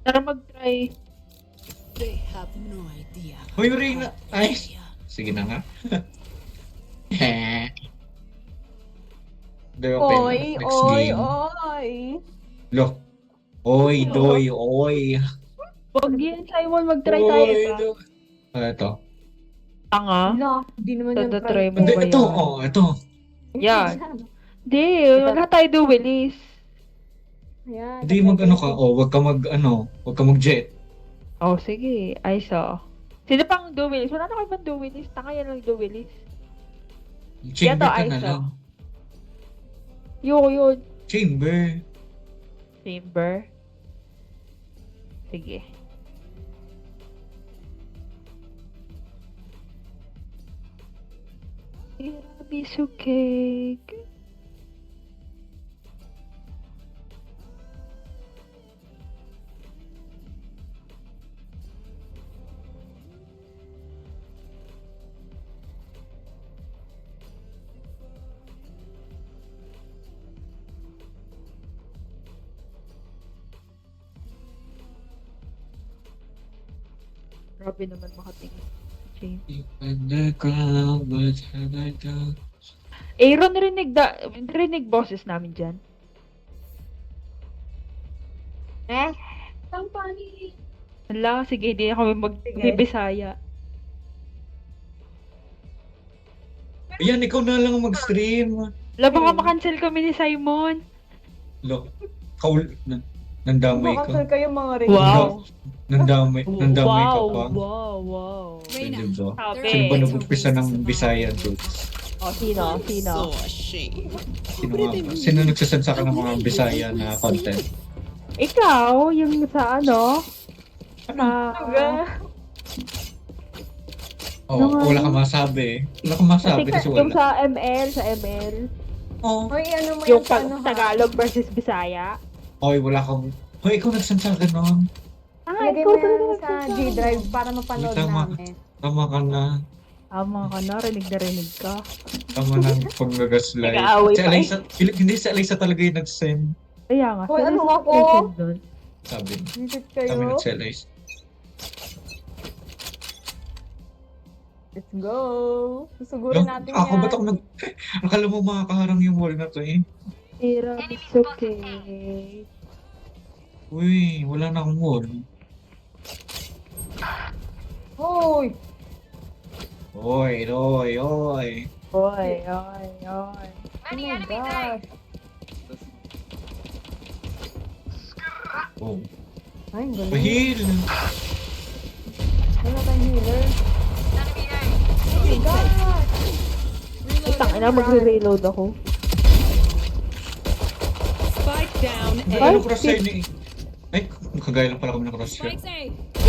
Tara mag-try. They have no idea. Hoy, Reyna! Ay! Sige na nga. Hindi, okay na. Oy, Next oy, game. oy. Lo. Oy, doy, oy. Wag yan, Simon. Mag-try tayo Oy, pa. doy. Ito. Tanga. Wala, hindi naman yan Try mo Hindi, ba ito. yan? Oh, ito. Yan. Hindi, wag na tayo do Willis. Ayan, Hindi mag-ano ka. Oh, wag ka mag-ano. Wag ka mag-jet. Oh, sige. Ay, so. Sino pang do Willis? Wala na kayo bang do Willis? Tanga yan lang do Willis. Chamber Yato, ka na Aiso. lang. Yun. Chamber. Chamber. Sige. Tiramisu cake. Grabe naman makatingin. Jane. In the crowd, what have I done? Aaron, rinig boses namin dyan. Company. Hala, sige, hindi na kami mag-Bisaya. Ayan, ikaw na lang ang mag-stream. Hala, baka makancel kami ni Simon. Lo, nandamay ka. Makasal kayo mga rin. Wow. Nandamay ka pa. Wow. Hindi ba? Sabi. Sino ba nag-umpisa ng Bisaya, dude? O, sino? So ashamed. Sino nagsasadsa ka ng mga Bisaya na content? Ikaw, yung sa ano? Ano? Ano? Wala ka masabi. Wala ka masabi kasi Yung wala. sa ML. Oh. Hoy, ano mo Yung yan sa ano ha? Tagalog versus Bisaya. Hoy, wala kang... Hoy, ikaw nagsansa ka nun. Lagay mo yan sa G-Drive para mapanood Tama. namin. Tama ka na. Tama ka na, rinig ka. Tama na ang pag-gaslight. Nag-aaway Si pa. Alyssa, hindi si Alyssa talaga yung nag-send. Kaya nga. Hoy, ano sino ako? nag-send dun? Sabi. Visit Sabi kayo. ng si Alyssa. Let's go. Susugurin natin Ako, yan. ba't ako nag... Akala mo makakaharang yung wall na to eh. Tiramisu cake. Uy, wala na akong wall. Hoy! Oy, oy, oy. Oy. Oh my gosh. Oh. Ay, ang galing. Pahil. Wala tayong healer. Oh my gosh! Itang ina, magre-reload ako. Spike down. Ano crosshair ni... Ay, kagaya lang pala kami ng crosshair.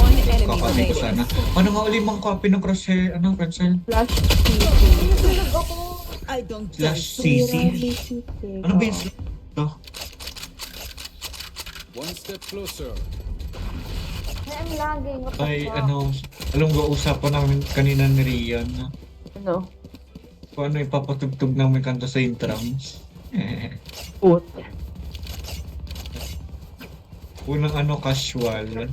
One enemy Kakapin ko sana. remaining. Ano nga ulit mang copy ng crosshair? Ano, Francel? Flash CC. I don't Slash dance. CC? Tiramisu cake. Ano ba yung slash? Ito? One step closer. Ay, I'm lagging. What the Ay, fuck? ano, alam mo, usapan namin kanina ni Rian. Ano? Kung ano ipapatugtog namin kanta sa intrams. Put. Unang ano, casual.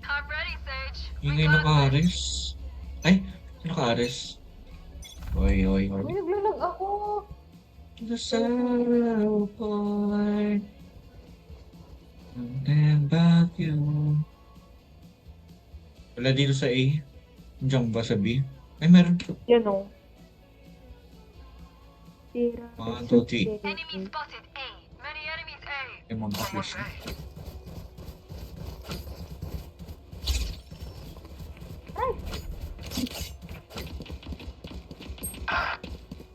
I'm ready, Sage. Ingay ng Ares. Ay, sino ka Ares? Oy, oy, Uy, oy. naglalag ako. The sorrow boy. And then back you. Wala dito sa A. Diyan ba sa B? Ay, meron. Yan o. One, two, three. Enemy spotted A. Many enemies A. Ay, mga kapis.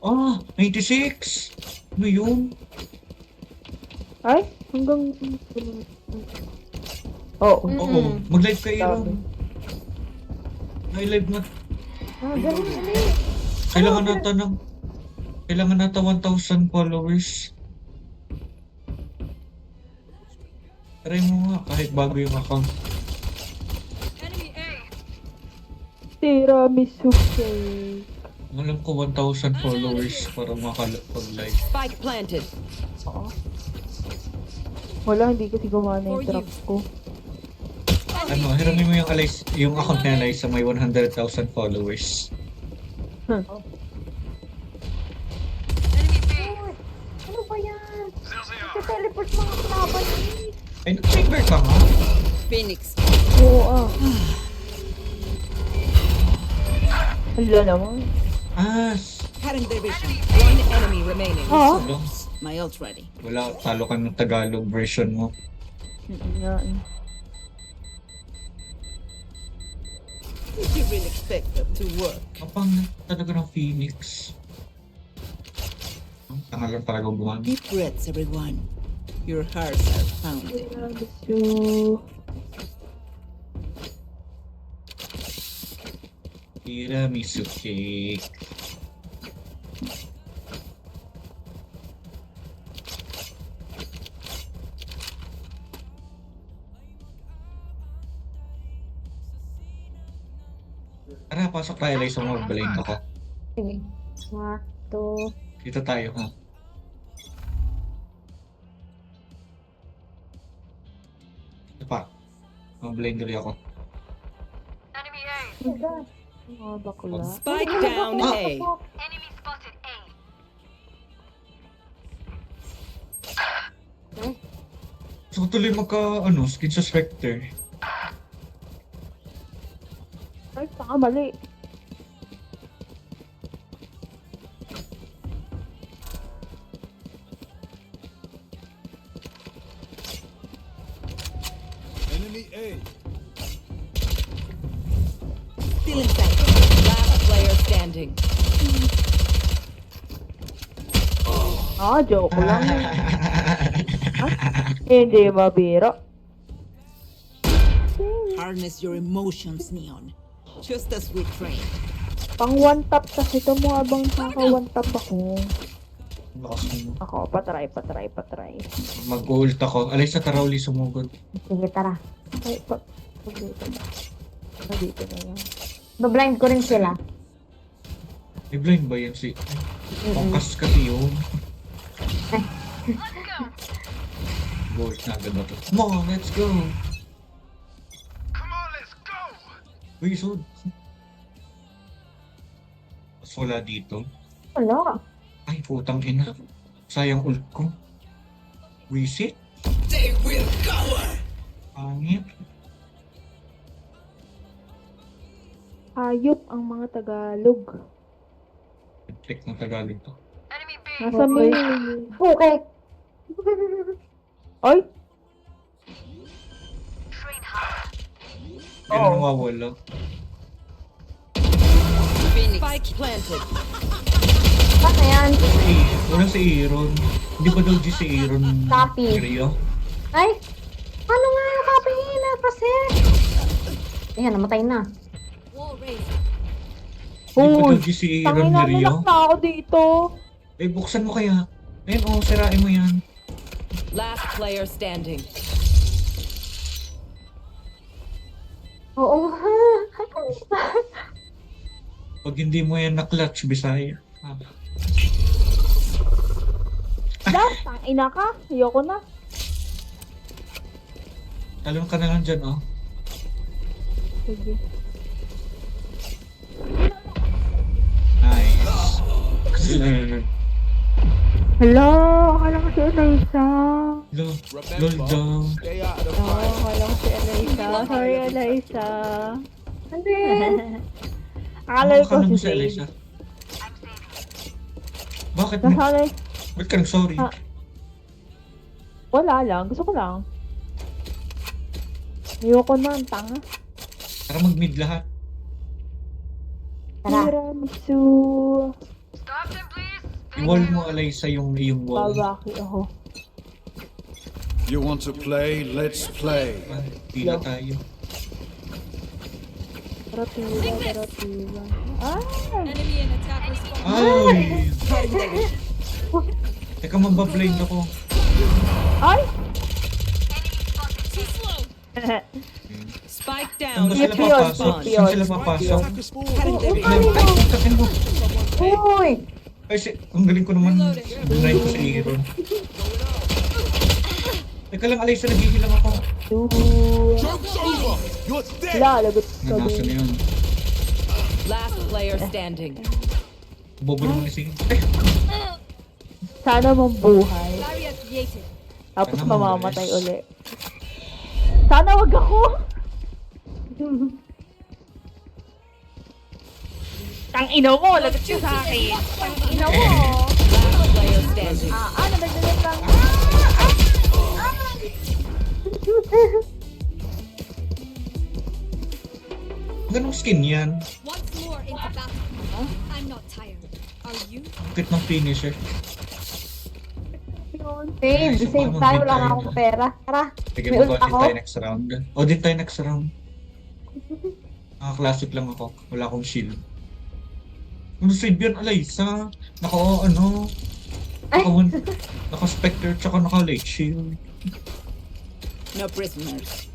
Ah, 96! Ano yun? Ay, hanggang... Oo. Oo, mag-live ka, Sabi. Aaron. Ay, live na. Ah, ganun yun Kailangan nata 1,000 followers. Try mo nga, kahit bago yung account. Enemy A. Tiramisu cake. Alam ko 1,000 followers para makapag-live. Spike planted. Oo. Wala, hindi kasi gumana yung trap ko. Ano, hiramin mo yung yung account ni Eliza may 100,000 followers. Enemy B. Ano ba yan? Nagka-teleport mga kalaban eh. Ay, nag-chamber ka nga? Phoenix. Oo ah. Hala naman. Cutting their vision. One enemy remaining. Oo. Wala, My ult ready. wala, talo ka ng Tagalog version mo. Nga eh. Did you really expect that to work? Kapang talaga ng Phoenix. Ang tanga lang talaga buwan. Deep breaths, everyone. Your hearts are pounding. So, Tiramisu cake. Tara, pasok tayo Eliza, mag-blind ako. Sige. 1, 2. Dito tayo, ha? Ito pa. Mag-blind ulit ako. Enemy A. mga bakla. Spike down A. Enemy spotted A. So tuloy skin sa Spectre. Ay, saka mali. Enemy A. Still inside. Last player standing. Ah, joke lang. Hindi mabiro. Harness your emotions, Neon. Just as we train. Pang one tap kasi ito mo habang naka one tap ako. Lakas mo. Ako, patry. Mag-ult ako. Eliza, tara uli sumugod. Sige, tara. Ay, dito na. Dito na yan. Bablind ko rin sila. May blind ba yan si... Pangkas kasi yun. Gold na agad na to. Come on, let's go! Come on, let's go. Uy, sud. Mas wala dito. Wala. Ay, putang ina. Sayang ult ko. Reset? They will cover. Pangit. Hayop ang mga Tagalog. Click ng Tagalog to. Enemy B. Nasa main. Okay. Ay! Train hard. Kailan nawawala? Phoenix. Spike planted. Paano yan? Wala si Aaron. Hindi ba daw G si Aaron? Copy. Rio? Ay! Ano nga yung copy na kasi? Ayan, namatay na. Hindi ba daw Uy! G si Aaron Tangina, ni Rio? nilak na ako dito. Eh, buksan mo kaya. Ayun, sirain mo yan. Last player standing. Oo nga. Pag hindi mo yan na-clutch, Bisaya. Last, tangina ka. Ayoko na. Talon ka na lang dyan, oh. Sige. Nice. Hello! Akala ko si Eliza. Lol daw. Stay out of the Oo, fight. akala ko si Eliza. Sorry, Eliza. Hindi. Akala ko Ano si si Eliza? Zane. Bakit mo? Nasaan eh? Ba't ka nag-sorry? Ah. Wala lang. Gusto ko lang. Ayoko na. Ang tanga. Tara mag-mid lahat. Tara. Tiramisu. Stop them, please. I-wall mo, Eliza, yung wall. Babaki ako. You want to play? Let's play. Pila tayo. Tira. Ah! Ay! Teka, mabablind ako. Ay! Spike Saan down. ba sila Pion, papasok? pion. Saan sila papasok? Attacker spawn. Ay, takin mo. Uy! Ay, ang galing ko naman. Dunay ko si Aaron. Teka lang, Alaysa, naghihilang ako. Joke's over. You're dead. Lalagot ka Nasa na din. yun. Last player standing. Bobo naman si... Sana mong buhay. Barrier created. Tapos Sana mamamatay mabilis. uli. Sana wag ako! Tang ina mo, lagot ka sa akin. Tang ina mo. Last player standing. Nadagdagan lang. Ganong skin yan. Once more into battle. I'm not tired. Are you? Bakit ng finisher? Save, save tayo. Wala na akong pera. Tara. Sige, May ult mag-din ako. tayo next round. O, din tayo next round. Classic lang ako. Wala akong shield. Ano save yan, Alaysa? Naka, Ay. naka-spectre tsaka naka-light shield. No prisoners.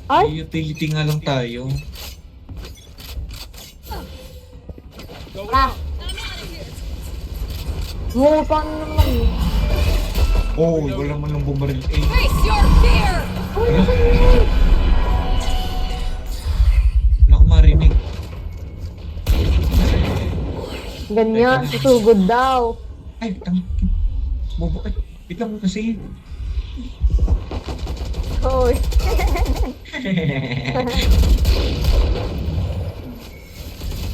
Ay, utility nga lang tayo. Tara. Oo, paano naman yun? Oh, wala man lang bumaril. Eh, Face your fear! wala. Wala akong marinig. Ganyan, susugod daw. Ay, bobo. Ay, wait lang kasi. Hoy.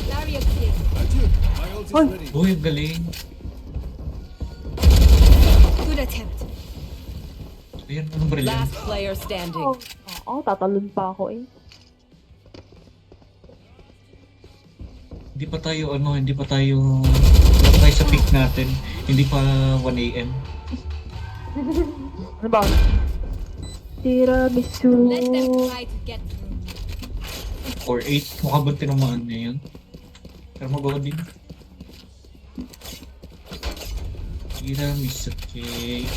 Barrier created. Adieu. My ult is ready. Uy, ang galing. Good attempt. Ayan, anong baril yan? Last player standing. Oo, tatalon pa ako eh. Hindi pa tayo, hindi pa tayo sa peak natin. Hindi pa 1 AM. Ano ba? Tiramisu. Let them try to get through. Or 8. Mukha ba tinamaan niya yun? Pero magawa din. Tiramisu cake.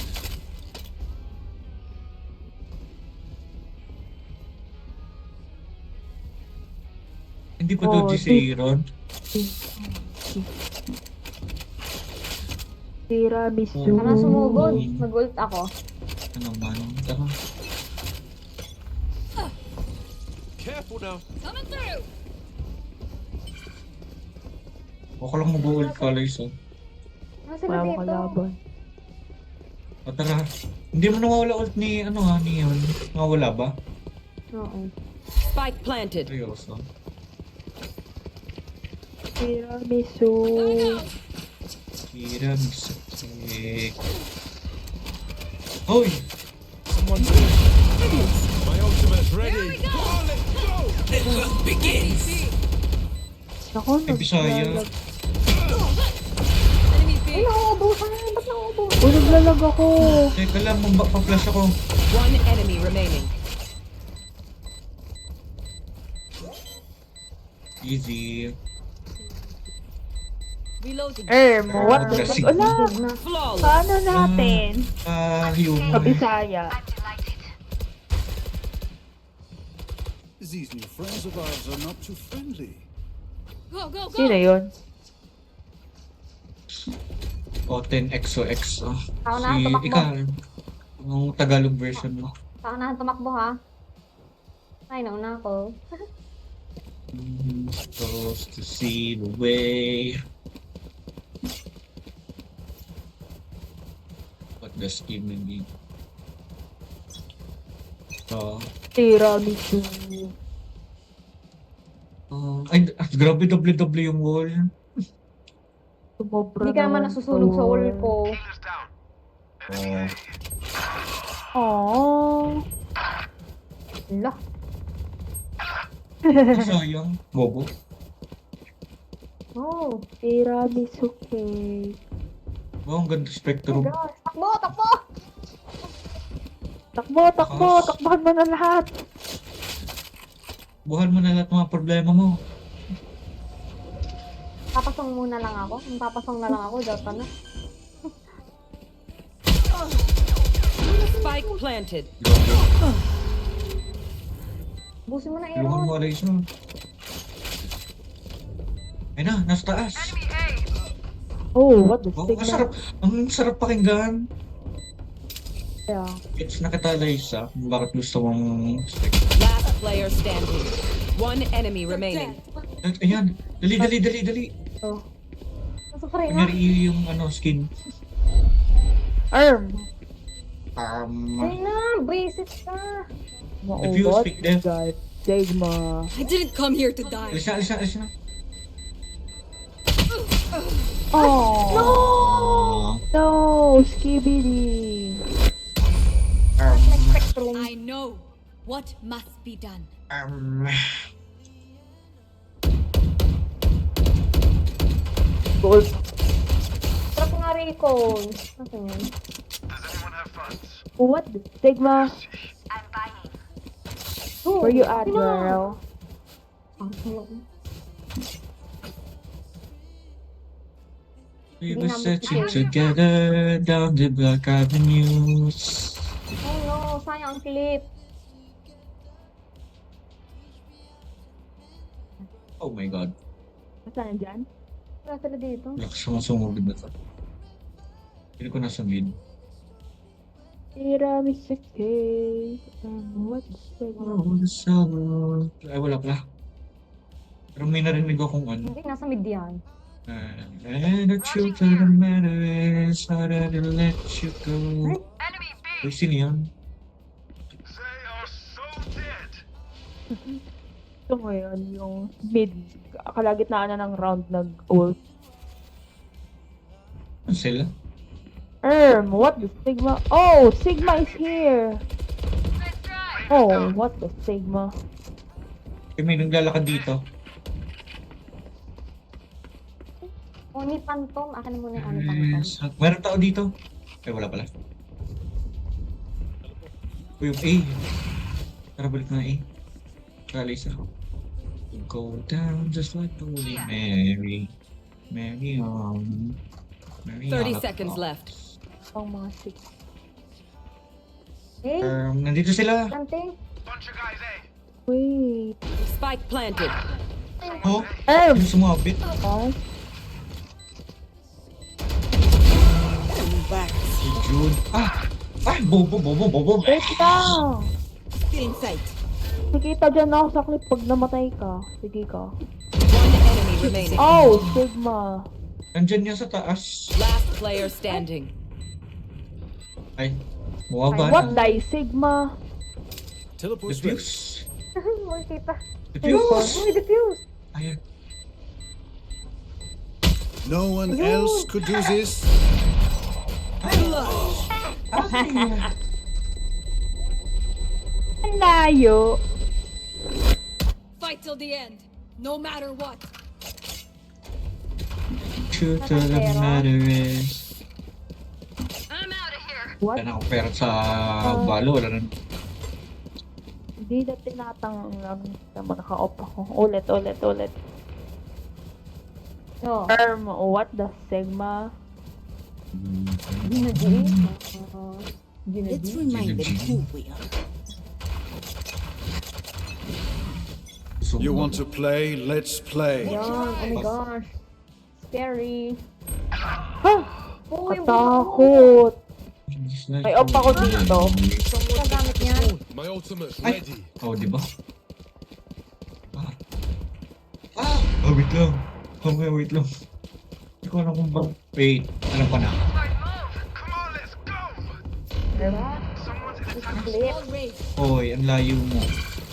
Hindi pa Oh, doji si Aaron. Tiramisu. Tara, sumugod. Mag-ult ako. Ano naman? Tara. Careful now. Coming through! Ako lang mag-ult colors oh. Ano sila Wala akong dito? kalaban. O tara. Hindi mo nawawala ult ni ni yun. Nawawala ba? Oo. Spike planted. Seryoso. Tiramisu. Tiramisu cake. Hoy! Someone's in. My ultimate's ready. Come on, let's go. Ako, Ay, Bisaya. Enemy Ay, B. nauubusan. Ba't nauubusan? Uy, naglalag ako. Teka lang, pa-flash ako. One enemy remaining. Easy. Reloading. What the Aggressive. fuck? Wala. Na. Flawless. Paano natin? Human. Sa Bisaya. I'm delighted. These new friends of ours are not too friendly. Go, go, go! Sino yun? O, 10XOXO. Ako na, tumakbo. Ikaw. Yung Tagalog version mo. Saka na tumakbo ha. Ay, nauna ako. Supposed to see the way. What does it mean? Tiramisu. Ay, grabe double yung wall. Sumobra Hindi ka naman naman nasusunog sa to. wall ko. Oh. Aww. Ala. Sayang. Bobo. Oh. Tiramisu cake. Wow, ang ganda My spectrum. gosh. Takbo, takbo! Takbo, takbo, Takas. takbahan mo na lahat. Buhan mo na lahat ng mga problema mo. Papasong muna lang ako. Kung papasong na lang ako, data na. Spike planted. Busin mo na, Tulungan mo, Aaron. Alaysa. Ay na, nasa taas. Oh, what the Wow, Sigma? ang sarap pakinggan. Yeah. It's na kita, Alaysa. Bakit gusto mong... Last player standing. One enemy remaining. Ayan, dali. Oh. Nasa pa rin na. Kunyari yung skin. Arm. Ay na, braces ka. Defuse, What pick them. the Sigma? I didn't come here to die. Alis na. Oh no, Skibidi. Like spectrum. I know what must be done. Gold. Sarap nga recon. Nasaan yun? What the Sigma? Oh, Where you at, sino? girl? Ah, sino? We were searching together down the Black Avenues. Oh no, sayang ang clip. Oh my god. Saan dyan? Wala sila dito. Lakas naman sumugod na to. Hindi ko nasa mid. Tira, Mr. K. What the Sigma? Oh, the summer. Ay, wala pala. Pero may narinig akong Hindi, nasa mid yan. And the truth of the matter is how did I let you go? Uy, sino yan? They are so dead. Ito ngayon, yung mid, kalagitnaan na ng round nag-ult. Ano sila? What the Sigma? Oh, Sigma is here! Oh, what the Sigma? May naglalakad dito. Oni Phantom. Akin na muna yung Oni Phantom. Meron tao dito. Ay, wala pala. Uy, yung A. Tara, balik na A. Kalis ako. Go down just like the Holy Mary. Mary on. Mary 30 seconds left. Ang mga Sig. Hey, Nandito sila. Dante. Bunch of guys, eh? Wait. Spike planted. Oh, Erm! yung sumabit. Oh, Si Jude. Bobo. wait lang! Still in sight. Nakita dyan ako sa clip pag namatay ka. Sige ka. One enemy remaining. Oh, Sigma. Nandyan yan sa taas. Last player standing. Ay, mawaba What na. die, Sigma? Teleport's ready. Defuse. Makita. Defuse. Uy, defuse. Ayan. No one else could do this. Ang layo. Fight till the end, no matter what. Truth of the matter is... I'm out of here. What? Wala na akong pera sa balo. Wala na. Hindi na tinatang lang naman naka-off ako. Ulit. No. What the Sigma? Gina G. Gina Let's G. remind them who we are. You want to play? Let's play. Yan. Oh my gosh. Scary. Ha! Oh, yung Katakot. May off ako dito. gamit niya. My ultimate's Ay. ready. Oh, di ba? Oh, wait lang. Wait lang. Hindi ko alam kung ba... Wait, alam ko na. Come on, let's go. Diba? Someone's in attack. Clip. All raised. Hoy, ang layo mo.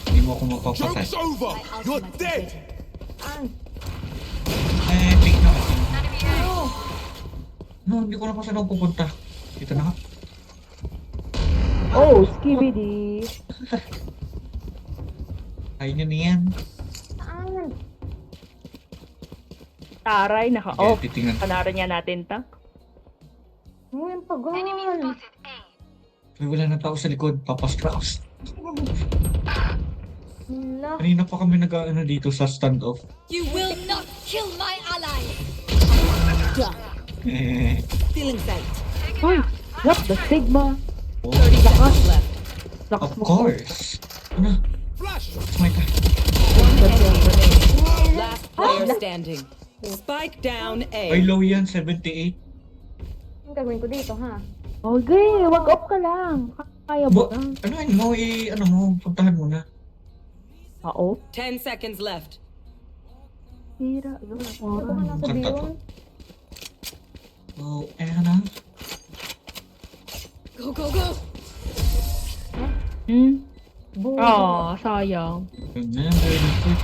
Hindi mo ako mapapatay. Joke's over. You're dead. An. Pick na kasi. No, hindi ko na kung saan ako pupunta. Dito na ka. Oh, Skibidi. Kaya nyo na yan. Saan? Taray, naka-off. Okay, titingnan. Panarin niya natin, ta. Oh, yung pagal. Uy, wala na tao sa likod. Papastraps. Hala. Kanina pa kami nag-ano dito sa standoff. You will not kill my ally. Still in sight. Uy, what the Sigma? 30 seconds left. Lakas Of mo. course. Ano? Flash! My God. One enemy remaining. Last player standing. Spike down Ay, A. low yan, 78. Ang gagawin ko dito, ha? Okay, wag off ka lang. Kaya mo Bo, na. ano yun mo, ano mo, puntahan mo na. Oo. 10 seconds left. Hira. Yun ang Ito ka oras. nasa Kanta to. Dion. Oh, ano? Go, go, go! Hmm? Boom. Sayang. Remember the quick.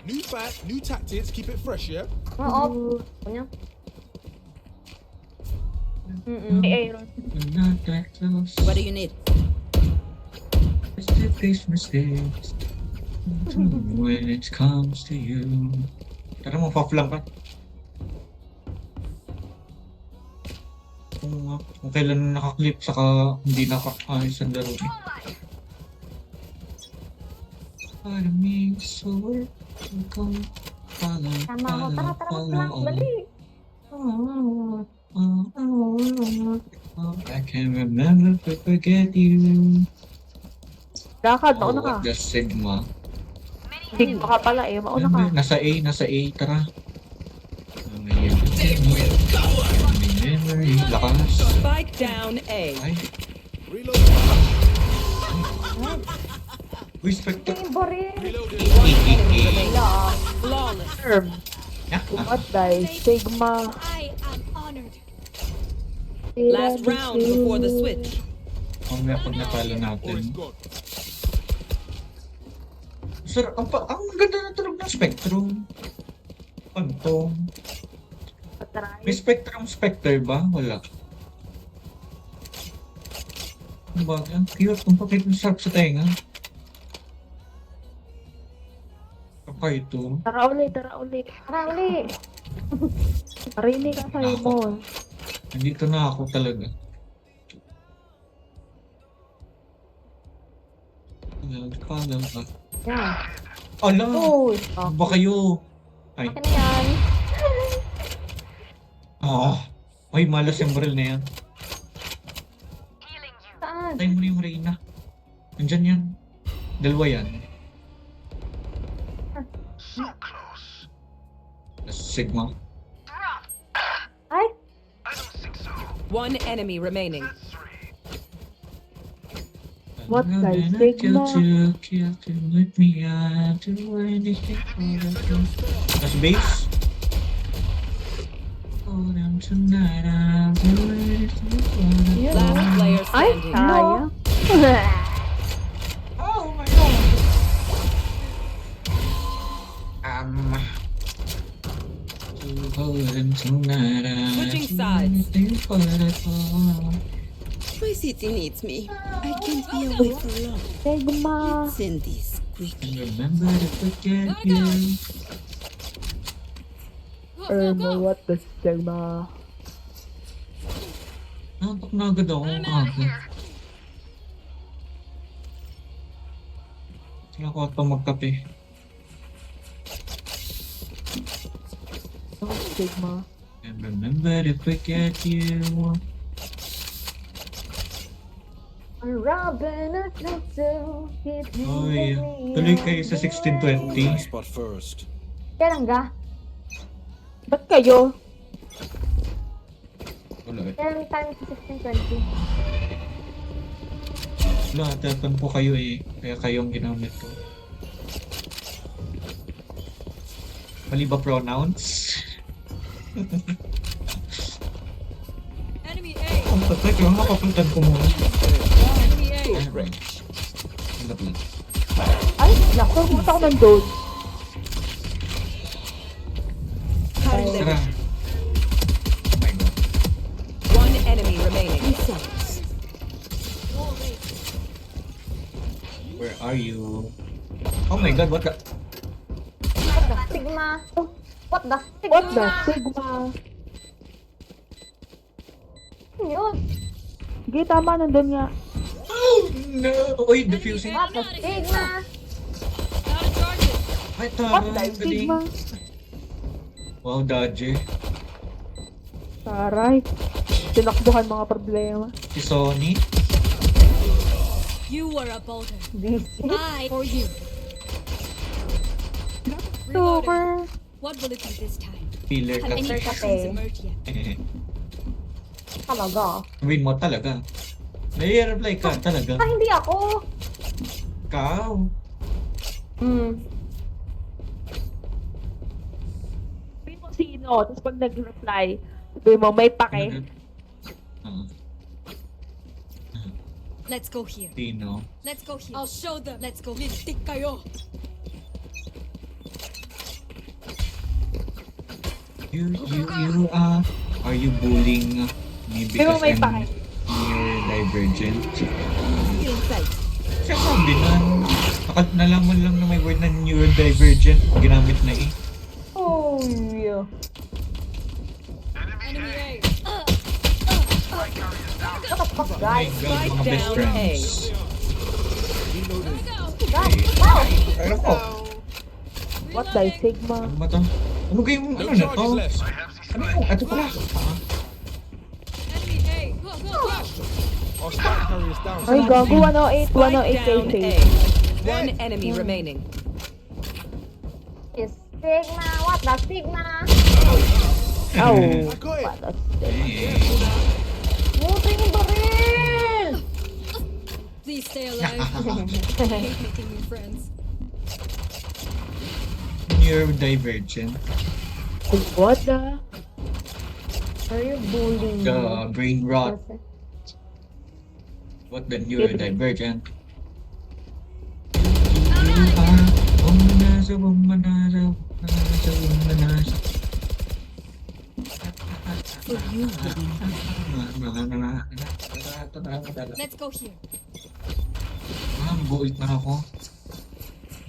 New fight, new tactics, keep it fresh, yeah? Oo. Ako niya. Mm-mm. Ay, Aaron. We're not that close. What do you need? It's the Christmas days. When it comes to you. Tara mo, pa-flank ka. Kung kailan nakaklip, saka hindi nakaayos ang laro eh. Part of me is so worth follow, Tama mo. Tara, tara, lang. Dali. I can't remember to forget you. Lakad, mauna ka. What the Sigma? Sigma ka pala eh, mauna ka. Nasa A, tara. Memory, lakas. Spike down A. Ay, Reload. uy, Spectre. Ay, boring. Reloading. One enemy remaining. Flawless. Term. Yeah, What die? Sigma. I am honored. Last round before the switch. Mamaya pag natalo Or it's natin. gone. Sir, ang ganda na tulog ng Spectrum. Phantom. May Patry. Spectre ba? Wala. Ang bagay, ang cute. Ang pakit ng sarap sa tenga. Kakay ito. Tara uli. Tara, uli. Marinig ka sa mo. Nandito na ako talaga. Kalam ka. Yan. Ala! Uy. Ba kayo? Ay. Akin na yan. Ay, malas yung barrel na yan. Saan? Tayo mo na yung Reyna. Nandyan yan. Dalawa yan. Sigma. Ay. One enemy remaining. What the And I Sigma? kill to let me out, do anything for you. That's base. Hold on tonight, I'll do anything for you. Last player Ay, standing. sayang. Oh my god. Hold on tonight, I'll Switching do sides. anything for you. My city needs me. I can't be away for long. Sigma. Send this quickly. And remember to forget you. Go, go, go! What the Sigma? Nantok na agad ako kagad. Kaya ako ito magkape. Sigma. And remember to forget you. Robin at Lotso. Oh yeah. Tuloy kayo sa 1620. Spot first. Kailan ga? Ba't kayo? Wala eh. Kailan tayo sa 1620? Wala, tatan po kayo eh. Kaya kayong ginamit ko. Mali ba pronouns? Enemy A! Ang tatay, kaya makapuntan ko muna. Enemy A! Right. Lapit. Ay, naku, pumunta ko nandun. Tara. Oh my god. One enemy remaining. Where are you? Oh my god, what the? What the Sigma? What the Sigma? What the Sigma? Yun. Sige, tama, nandun nga. Oh no! Uy, diffusing. What the Sigma? Out of charges! Ay, What tara. the ang galing. Sigma? Wow, dodge. Taray. Tinakbuhan mga problema. Si Sony. You were a boulder. This. I for you. Reloading. Super. What will it be this time? Filler Have any ka. passions emerged yet? Talaga. Win mo talaga. Nai-reply ka talaga. Ah, hindi ako. Ikaw. Sabi mo sino, tapos pag nag-reply, sabi mo may pake. Ah, Let's go here. Sino? Let's go here. I'll show them. Let's go. Lintik kayo. You are you bullying me Sabi mo because may I'm pake. neurodivergent? Insight. Siya sabi nalaman lang na may word na neurodivergent ginamit na eh. Oh, yeah. Enemy A. What the fuck, Oh my guys? God, mga best down friends. Guys, wow. Ano ko? What the Sigma? Ano ba to? Ano game No ano na to? charges left. Ano yung ito pala? Enemy A. Go, go, go. Our spike carriers down. Ay, gago, 108, 108 Spike down KC. A. One enemy remaining. Is Sigma. What the Sigma? Ow. I got it. What the Sigma? Buti yung baril! Please stay alive. I hate making new friends. Neurodivergent. What the? Are you bullying me? The brain rot. What the neurodivergent? Let's go here. Buit na ako.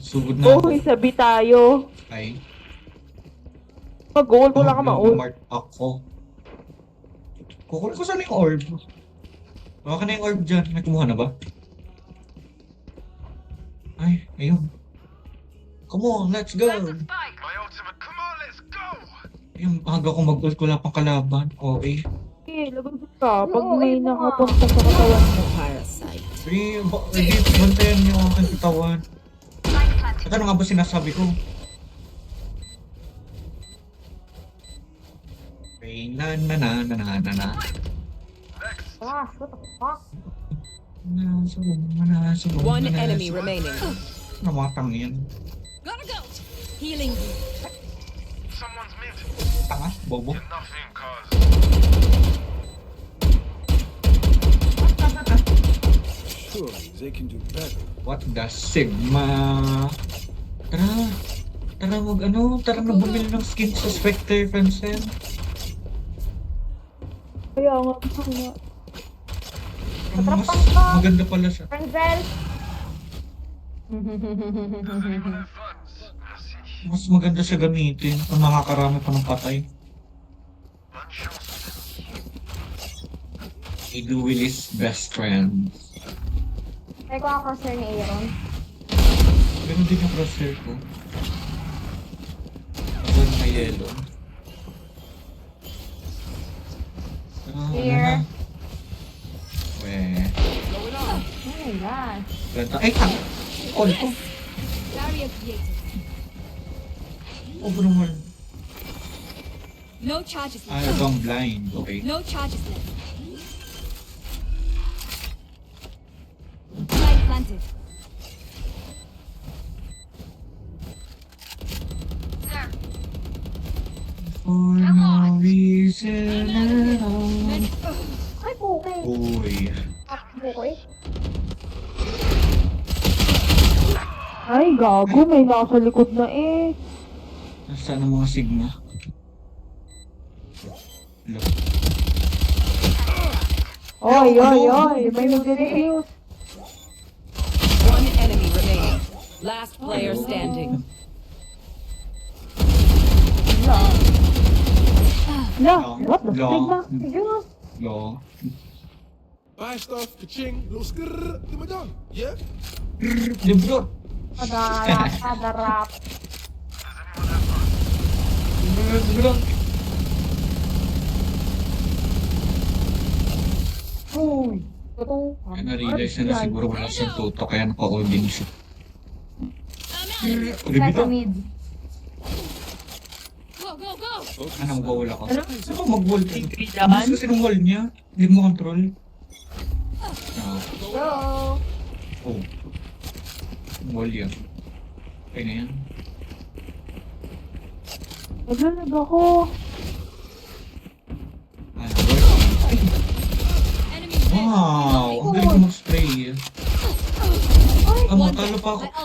Sugod na ako. Uy, sabi tayo. Ay. Mag-goal, wala ka ma-ult. Mark ako. Kukunin ko saan yung orb. Baka na yung orb dyan. May kumuha na ba? Ay, ayun. Come on, let's go! My ultimate. Come on, let's go. Yung aga ko mag-ult, wala pang kalaban. Okay. Okay, laban ka. Pag Oo, may ayun na. nakapunta sa katawan mo. Parasite. Ready, bantayan niyo ang aking katawan. At ano nga ba sinasabi ko? Okay, na. Gosh, what the fuck? One enemy remaining. Namatang yan. Gotta go. Healing you. Someone's mid. Tanga, bobo. Nothing, cause. Surely they can do better. What the Sigma? Tara na bumili ng skin sa Spectre, Francen. Kaya nga, gusto ko nga. Mas maganda pala siya. Frenzel! Mas maganda siya gamitin kung makakarami pa ng patay. Edu Willis best friend. Ay ko ang crosshair ni Aaron. Ganun din yung crosshair ko. Doon may yellow. Here. Weh. Oh my gosh. Ganda. Ay, tang! All ko. Barrier created. Over naman. No charges Ay, left. I'm blind. Okay. No charges left. Light planted. For no reason at all. Ay, okay. Uy. Okay. Ay, gago, may nasa likod na eh. Nasaan ang mga Sigma? Hello. Oy, may nag-defuse. One enemy remaining. Last player standing. La, what the Long. Sigma? Sige. Long. Buy stuff, ka-ching, little skrrr, then we're done. Yeah? Libro. Padarap. Libro. Uy. Totoo. Kaya na-realize na siguro wala siyang tuto, kaya naka-all-in siya. Kaya sa mid. Go, go, go! Anong bawal ako? Ano mag-wall? naman? Gusto kasi ng wall niya. Hindi mo control. Go! Oh. Wall yan. Okay na yan. Naglalag ako. Enemy Wow! Ang galing mo mag-spray.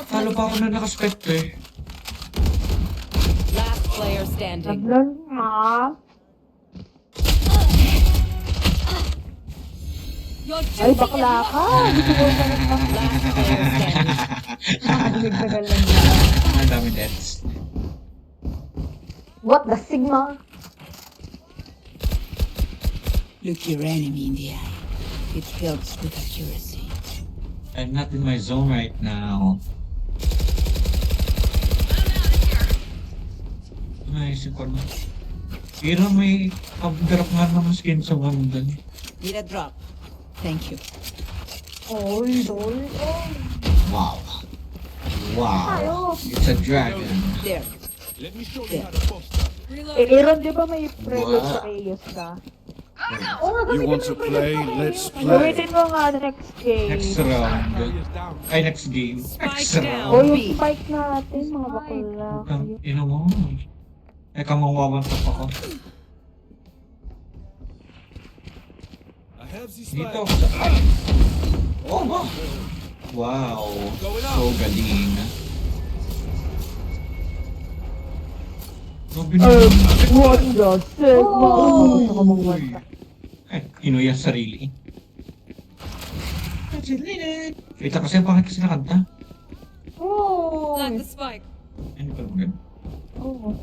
Talo pa ako na nakaspect eh. Last player standing. Naglalag na. You're Ay, choosing bakla it. ka. Last player standing. Nakakadagdagan lang yan. Ang dami deaths. What the Sigma? Look your enemy in the eye. It helps with accuracy. I'm not in my zone right now. Naisip ko na. Pero may pag-drop nga naman skin sa London. Need a drop. Thank you. Oy, dol. Wow. Wow. It's a dragon. There. Let me show you how the boss does it. Reload. Aaron, di ba may prelude Wow. sa Reyes ka? Oo nga, You gamitin want mo to yung play? pwede Let's ko. play. Gamitin mo nga next game. Next round. Barriers down. Ay, next game. Spike Next down. O round. yung spike natin, mga bakla. Ino mo. Eka, mawawantap ako. I have this Dito. spike. Ay! Oh, ba? Wow. So galing. Grabe naman. What the Sigma? Oh! Gusto ko mag-wanta. Inuya sarili. Kita kasi ang pangit kasi nakanta. Oh! Flag the spike. Ano ba naman? Oo.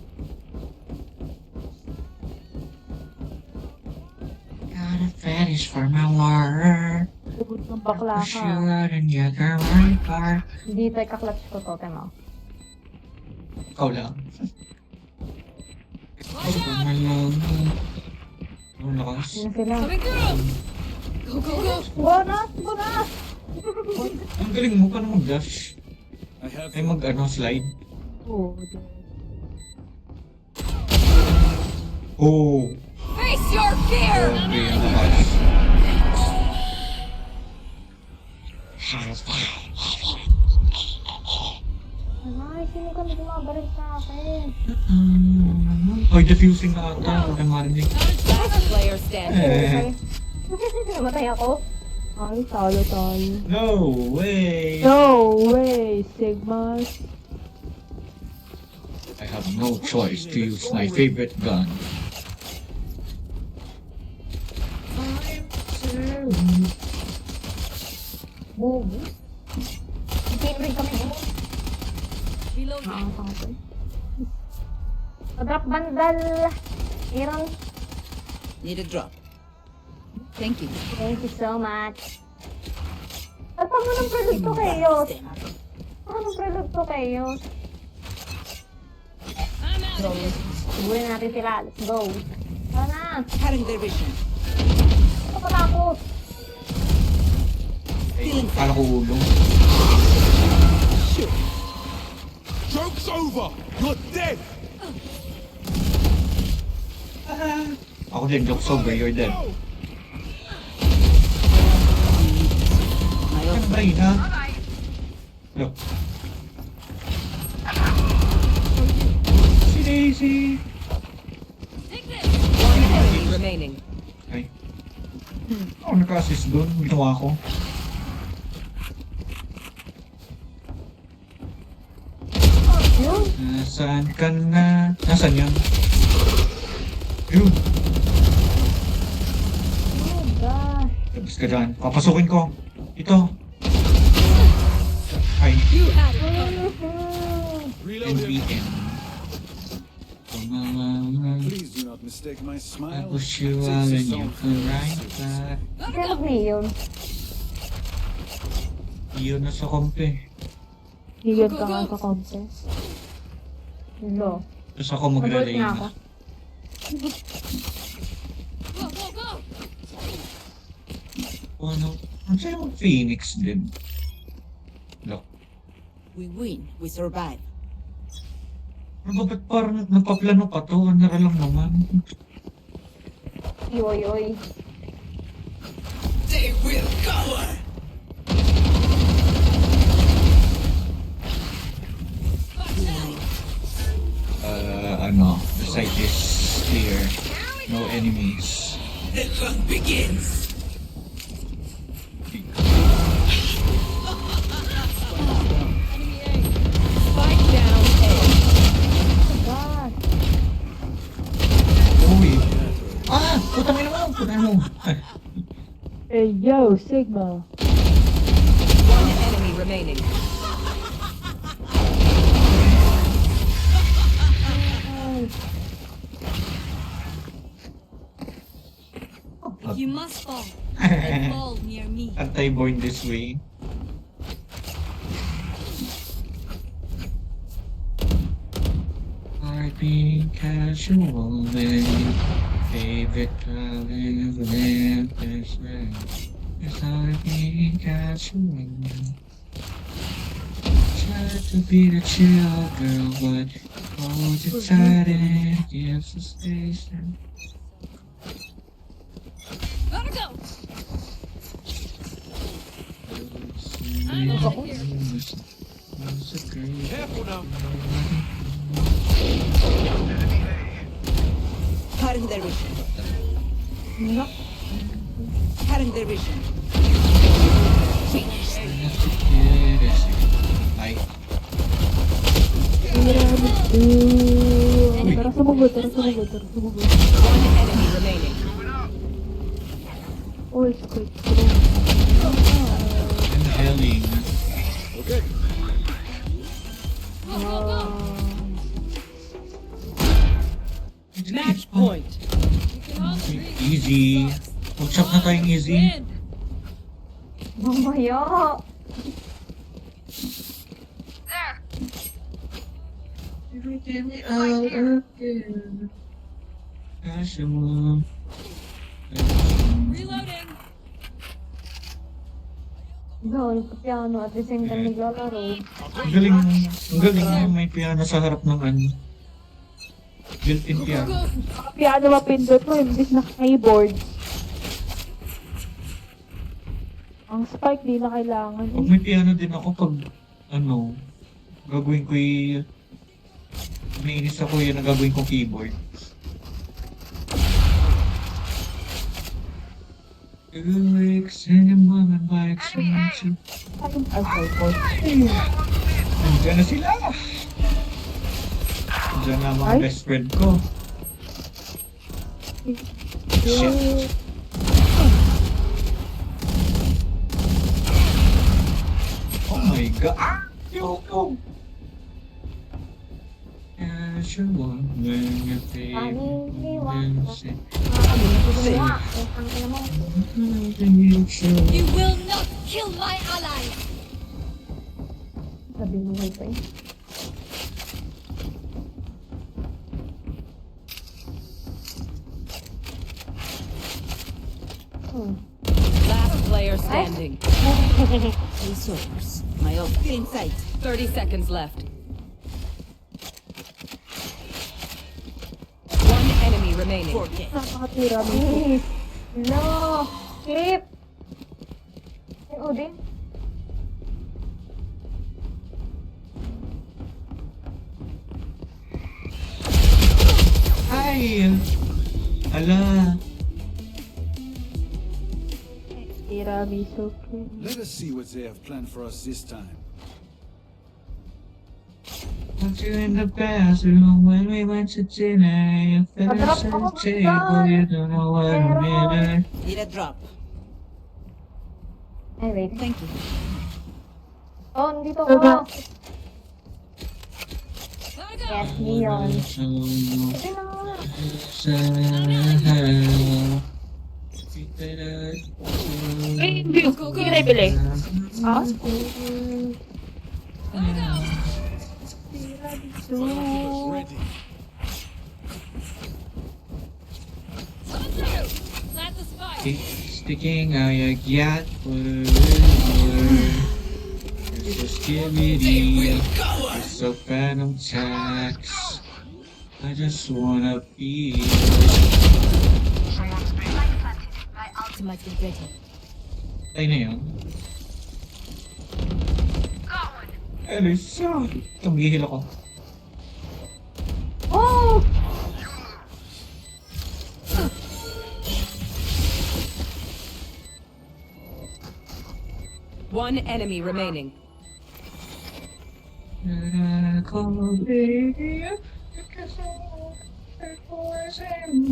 Got a fetish for my word. Sagot ng bakla ka. Sure and you can run far. Hindi tayo kaklatch ko to, tema. Ikaw lang. Ay, malong. Ang lakas. Yun sila. Coming through! Go, go, go! Bonus! Bonus! Ang galing mo, paano mag-dash? I have Ay, mag-ano, slide. Oo. Oh! Face your fear! Okay, ang lakas. Ay, sino ka na bumabalik sa akin? Ay, diffusing na ata. Huwag kang marinig. Last player standing. Namatay ako? Ay, talo tayo. No way! No way, Sigmas. I have no choice to use my favorite gun. Bobo. Team rin kami, bobo. Reload. Nakakapagod. Drop bandal. Aaron, Need a drop. Thank you. thank you so much. At pag mo ng prelude to kayo? Anong prelude to kayo? I'm out of here. Siguro natin sila. Let's go. Tara na. Cutting their vision. Ito pala ako. Ay, kala ko ulong. Joke's over! You're dead! Ako din, joke's over, you're dead. My Ano ult. ba yun, ha? Look. Si Daisy! Take this! One enemy remaining. Ay. Ako naka-assist doon, ginawa ko. Nasaan ka na? Nasaan yan? Yun! Oh gosh. Labas ka dyan. Papasukin ko. Ito. Ay, You had it. Reload him. NPM. Please do not mistake my I smile. push you out and you can ride back. Kaya mag-neon. Iyon na sa kompe. Higyan ka nga sa contest. Lo. Tapos ako Mag-work maglalay na ako. na. Go, go, go! Ano? Ang sa'yo mag Phoenix din. Look. We win, we survive. Ano ba ba't parang napaplano pa to? Nara lang naman. Yoy, yoy. They will cover! The site is clear. No enemies. The hunt begins! Spike down A. God. Uy! Ah! Putang ina mo! Putang ina mo! Hey, yo, Sigma. One enemy remaining. You must fall. And fall near me. Anti-born this way. I've been casual then. Favorite color of this way. Yes, I've been casual. Try to be the chill girl, but all decided gives the station. Gotta go. Careful now. Cutting their vision. Cutting their vision. Ay, Tara sumugod, tara sumugod, tara sumugod. One enemy remaining. Oh, it's quick. inhaling. Okay. Go, go, go. Match point. You can all agree. Easy. Mag-shop na tayong easy. Win. Mamaya. Casual. Reloading. Go, nagpa-piano at the same time naglalaro. Ang galing na may piano sa harap ng ano. Built-in Go, piano. go. Piano mapindot mo, imbis na keyboard. Ang spike di na kailangan. Pag may piano din ako pag ano, gagawin ko yung naiinis ako yun ang gagawin ko keyboard. Lyrics and your mom and bikes and you. Nandiyan na sila! Nandiyan na mga Ay? best friend ko. Shit. Oh my god! Yoko! Casual when you feel You will not kill my ally. Sabi mo pa eh. Last player standing. Resource. My own. In sight. 30 seconds left. One enemy remaining. Nakakatira mo. Please. No. Skip. Ay, Odin. Ay! Ala! Tiramisu. Let us see what they have planned for us this time. Want you in the bathroom when we went to dinner. You fell Patrap asleep ako, at the table, you don't know what I mean. Need a drop. Ay, wait. Thank you. Oh, nandito Baba. ko. Gotta go. Yes, Leon. So, Ito na nga. Ay, hindi. Hindi na ibili. Ah? Gotta go. Ready. Come through. Plant the spike. It's Sticking ayagyat. Positivity. It's a phantom tax. I just wanna be. Ultimate ready. Ay na yun. Ano siya? Tumihil ako. Oh! One enemy remaining.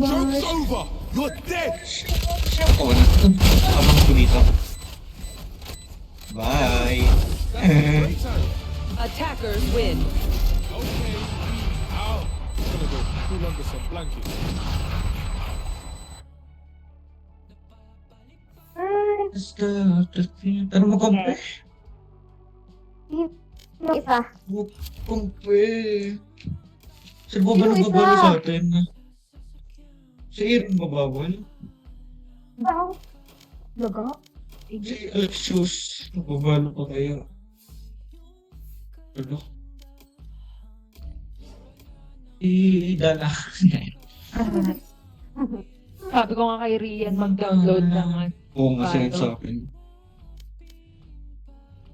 Joke's over! You're dead! Ako na. Abang ko dito. Bye. Attackers win. Okay. Ow. I'm gonna go pull under some blankets. Ano mo kompe? Yung isa. Kompe. Sino ba Sino nagbabalo isa? sa atin? Si Aaron babawal? Daw. Laga? Si Alexios. Nagbabalo pa kayo. Ano? Dala. Sabi ko nga kay Rian mag-download ng Oo nga sila Paano? sa akin.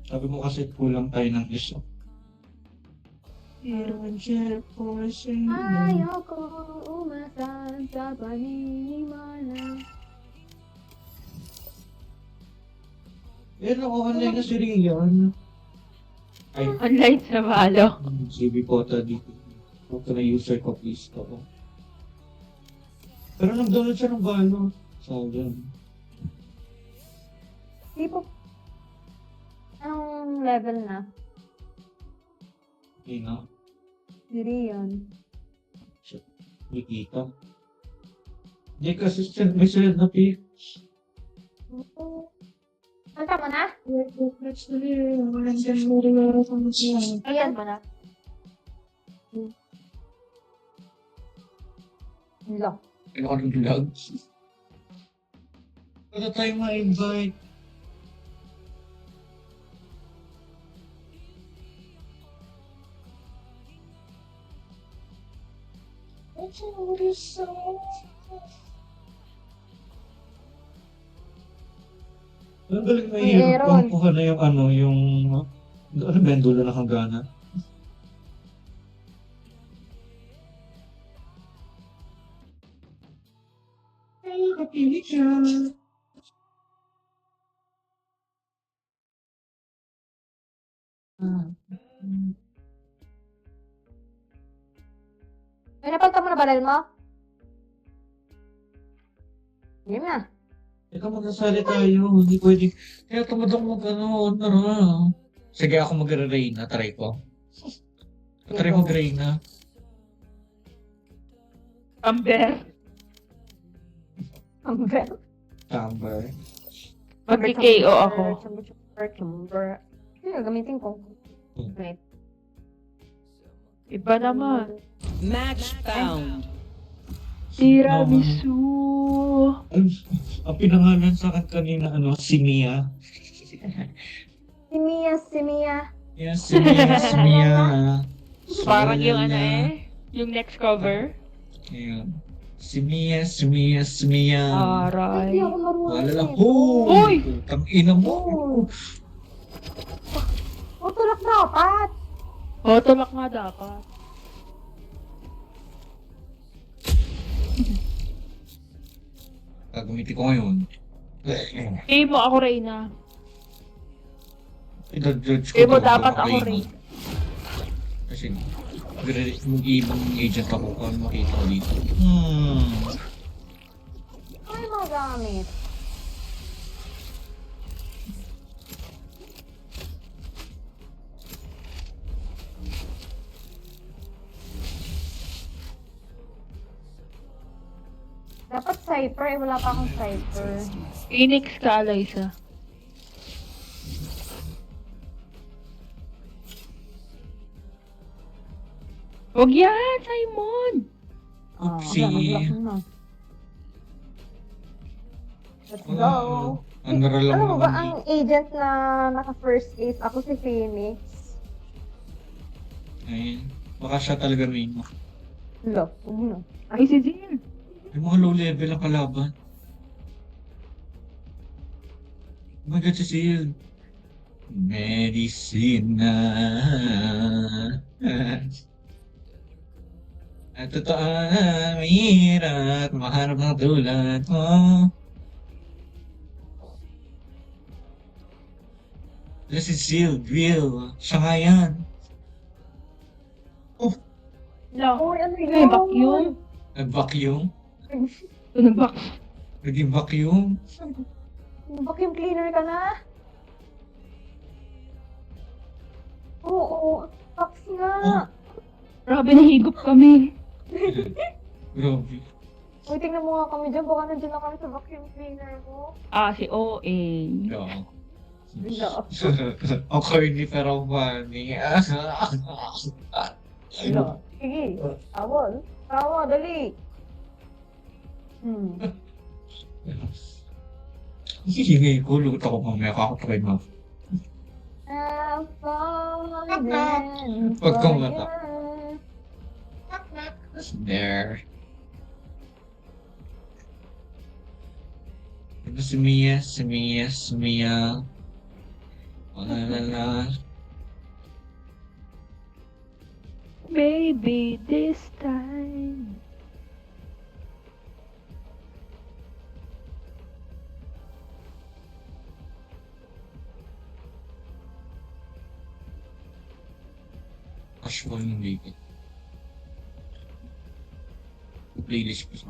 Sabi mo kasi kulang tayo ng isa. Ayoko umasan sa paniniwala. Pero online na si Rian. Ay, online sa Valo. CB Kota dito. Huwag ka na user ko, please. Ako. Pero nag-download siya ng balo. Sayang. Di po. Anong level na? Hindi na. Hindi yan. Nikita. Hindi kasi may sunod na pick. Salta mo na? Ayan mo na. Lo. Ano ka ng vlog? Wala tayo ma-invite. Ang galing na Hey, hirap. Aaron. Pangkuha na yung ano, yung... Ano ba yung dulo na kagana? Ay, kapili siya. Ay, napagta mo na baril mo? Game na. Ikaw magkasali tayo, hindi pwede. Kaya tamad ako mag-ano, Sige ako mag-Reyna, try ko. Try mag-Reyna. Amber. Ang ver. Amber. Mag-KO ako. Chamber. Ano gamitin ko? Wait. Iba naman. Match found. Tiramisu. Ang pinangalan sa akin kanina, si Mia. Si Mia, si Mia. Yes, si Mia, si Mia. Parang yung yung next cover. Ayun. Si Mia, si Mia, si Mia. Aray. Hindi ako marunong. Wala lang. Uy! Putang ina mo! Oh, tulak dapat. O, tulak nga dapat. Gagamitin ko ngayon. Game mo ako, Reyna. I-judge ko. Game mo to, dapat baka ako, kayo, no? Reyna. Kasi mag-ibang agent ako kung makita ko dito. Ano yung mga gamit? Dapat Cypher, eh. Wala pa akong Cypher. Phoenix ka, Liza. Huwag yan, Simon! Oopsie. Wala, mag-block mo na. Let's Wala. go. Honorable lang Alam mo ba, naman ang agent na naka-first ace, ako si Phoenix. Ayun. Baka siya talaga main mo. Lo, ano? Ay, si Jill. Yung mga low level ang kalaban. Oh my God, si Sil. Medicina. At totoo na mahirap mahanap ng tulad mo. This is Sil, real. Siya nga yan. Lo. Uy, ano Ay, vacuum. Nag-vacuum. Nag-back. Naging vacuum. Vacuum cleaner ka na? Oo, tax nga. Grabe, nahigop kami. Grabe. Uy, tingnan mo nga kami dyan. Baka nandiyan na kami sa vacuum cleaner mo. Ah, si OA. No. Lo. Ako hindi pero funny. Lo. Sige, tawon. Tawa, dali. Sige, kulot ako mamaya. Kakatry mo. I'm falling Pag for kumata. you. There. Ito si Mia, si Mia, si Mia. Wala na na. Baby, this time. Casual yung baby. Playlist ko sa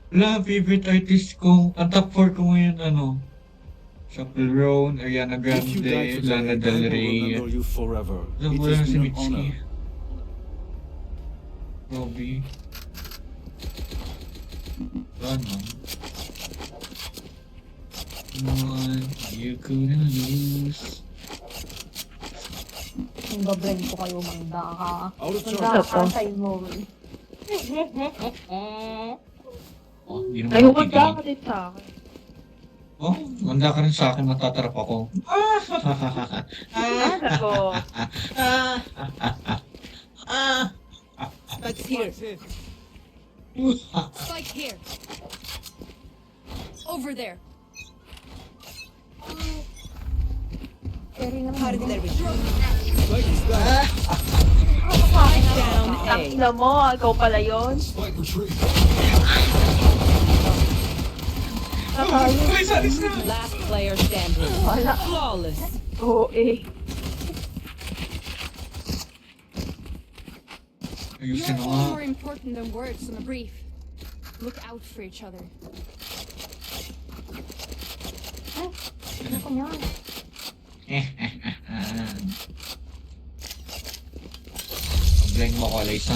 wala, favorite artist ko. Ang top 4 ko ngayon, ano? Chappell Roan, Ariana If you die Grande, Lana today, Del I will Rey. remember you forever. Alam It mo lang has si been an Mitski. honor. Robbie. Rana. One you couldn't lose. Ang bablend ko kayo, manda ka. Out of Manda charge. ka sa mo. Oh, hindi naman Ay, ako huwag ka titigil. din sa akin. Oh, manda ka rin sa akin, matatarap ako. Ah, ako. Spike's here. Spike here. Over there. Carry naman. How did that reach? Spike is down. Down A. Ina mo, ikaw pala yun. Ay, sorry, sorry. Last player standing. Flawless. OA. Ayusin You're mo nga. more important than words on a brief. Look out for each other. Ano ko yan? Blank mo ko, Alaysa.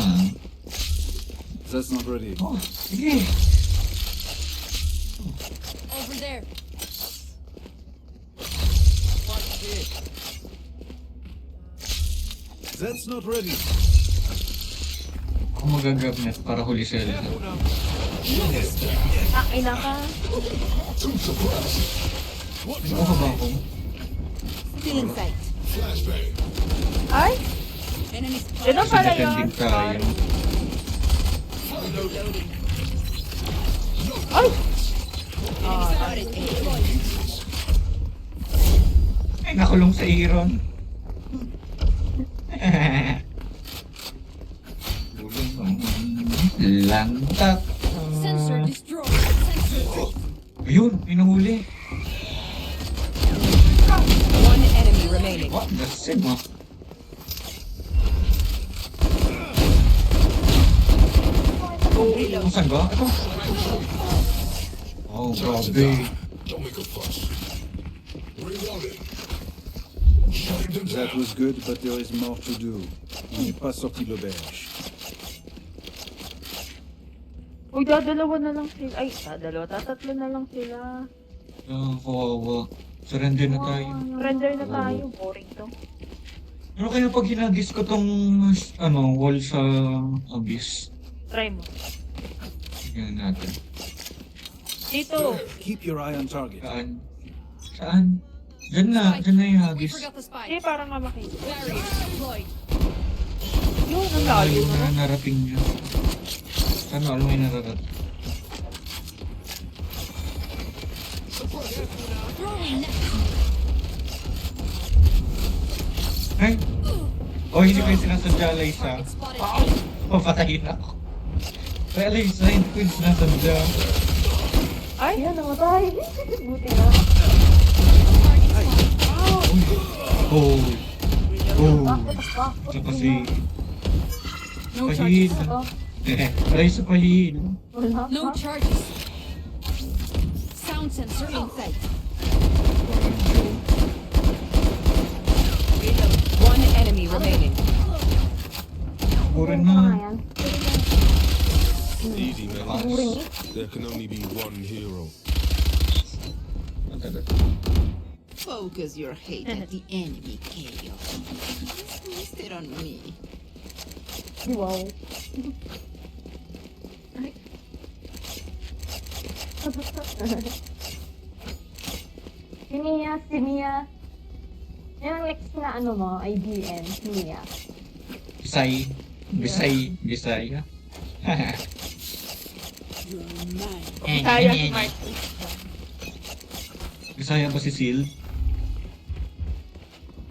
That's not ready. Oh, sige. Over there. That's not ready. Ako mag-grab net para huli si Elsa. Ah, ina ka. Ano ka ba ako? Still in sight. Ay, Enemy ito pala yun. Defending tayo. Ay! Ay, nakulong sa Iron. Lantak. sensor destroyed. Sensor. Ayun, pinahuli. One enemy remaining. What? That's it, mo. Saan ba? Ito. Oh, grabe. That was good, but there is more to do. On n'est pas sorti de l'auberge. Uy, dadalawa na lang sila. Ay, tatatlo na lang sila. Ah, kawawa. Surrender na tayo. Render na tayo. Boring to. Ano kaya pag hinagis ko tong wall sa abyss? Try mo. Tingnan natin. Dito. Keep your eye on target. Saan? Saan? Diyan na yung We hagis. forgot the spike. Hindi, parang nga makita. Barrier deployed. Yun, ang Ano layo yung naman. mga narating niya? Ano, alam mo yung nararating? Ay! Oh, hindi ko yung sinasadya, Liza. Target spotted. Papatayin ako. Pero Liza, hindi ko yung sinasadya. Ay, Yan, namatay. Buti na. Oh! Oh! Bakit? Ito kasi... No Pahil. charges. Liza, pahil. Wala No pa. charges. Sound sensor in sight. One enemy remaining. Siguro Ano nga na. yan? Easy, man. Buring. There can only be one hero. Focus your hate at the enemy, Chaos. Waste it on me. Wow. Si Mia. Yan ang next na ano mo, IGN, si Mia. Bisay. Bisaya. You're mine. kaya si Mark. Bisaya ba si Sil?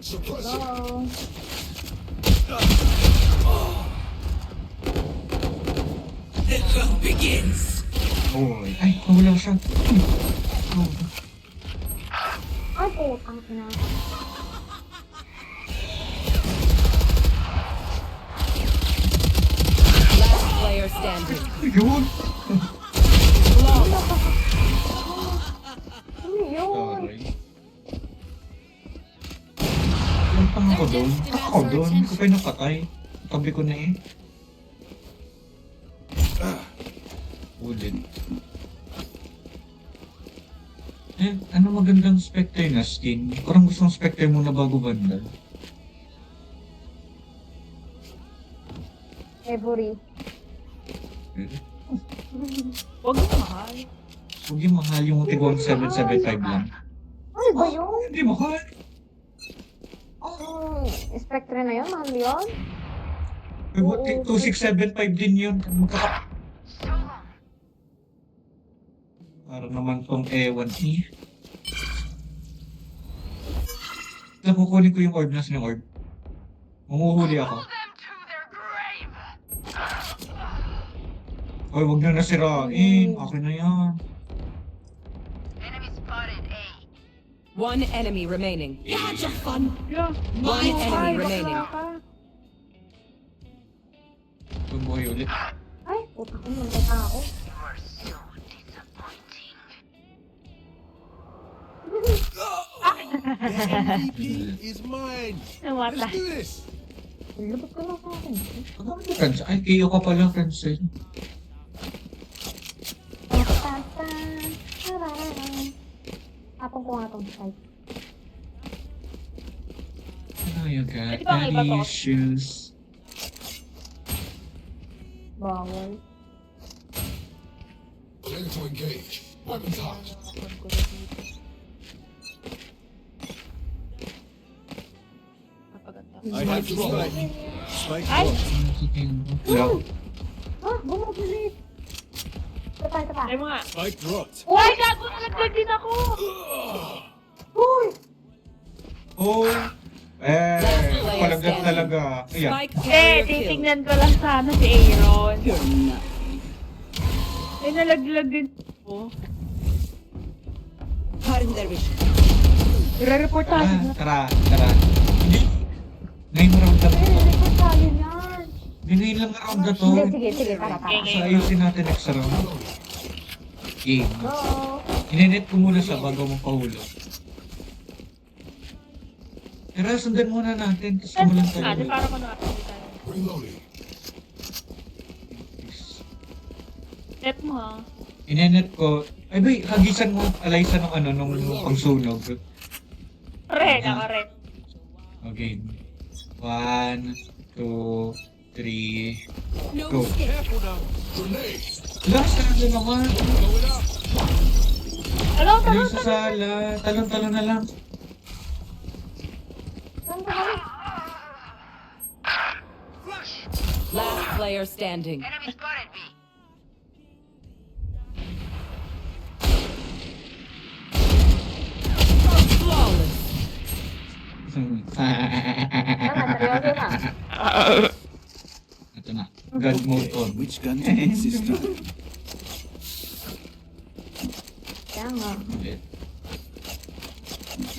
Hello. The hunt begins. Oh, ay, wala siya. Oh. Ay, putang ina. Last player standing. Yun! Ano yun? Aray. Yung pang ako doon. Ako doon. Hindi ko pa yung napatay. Tabi ko na eh. Ulit. Eh, ano magandang Spectre na skin? Parang gusto ng Spectre muna bago Vandal. Every. Huwag mo mahal. Huwag yung mahal yung tig 1775 lang. Ano ba yun? Hindi mahal. Spectre na yun, mahal yun? Tig 2675 din yun. Magkaka... Para naman tong ewan eh. Kukunin ko yung orb na yung orb. Mumuhuli ako. Oy, wag na nasirain. Akin na yan. One enemy remaining. Yeah. One enemy remaining. Tumuhay ulit. Ay, puta ko naman kay tao. MVP is mine. Nawala. Let's do this. Lubot ko lang sa akin. Francis, ay, KO ka pala, Francis. Tapong ko nga itong site. Ano you got Pwede bang iba to? issues? Bawal. Clear to engage. Weapons hot. I have to spike. Spike Ay! dropped. Love. Ah, bumubulit! Ito pa, ito pa. Ay mga. Spike dropped. Ay, gago! Nalaglag din ako! Uy! Oh! Eh, palaglag talaga. Ayan. Spike Eh, carrier kill. titignan ko lang sana si Aaron. You're not. Eh, nalaglag din ako. Pardon their vision. I-report Tara, tayo na. tara. Hindi. Ngayon round na to. Nilipot tayo yan. Hindi ngayon lang round na to. Sige, tara, tara. So, ayusin natin next round. Game. Oo. Inenet ko muna sa bago mong pahulog. Tara, sundan muna natin. Tapos kumulang tayo. Ate, para ko na. Reloading. Step mo ha. Inenet ko. Ay, bay, hagisan mo. Alaysa ng ano, nung pangsunog. Re, naka-red. Okay. 1, 2, 3. No Go. escape. Careful now. Grenade. Last na naman. Going up. Ayun sa sala. Talon-talon na lang. Saan ba kami? Last player standing. Flawless. Seryoso na. Ito na. God mode on. Which gun to use this time? Kaya nga. Ulit.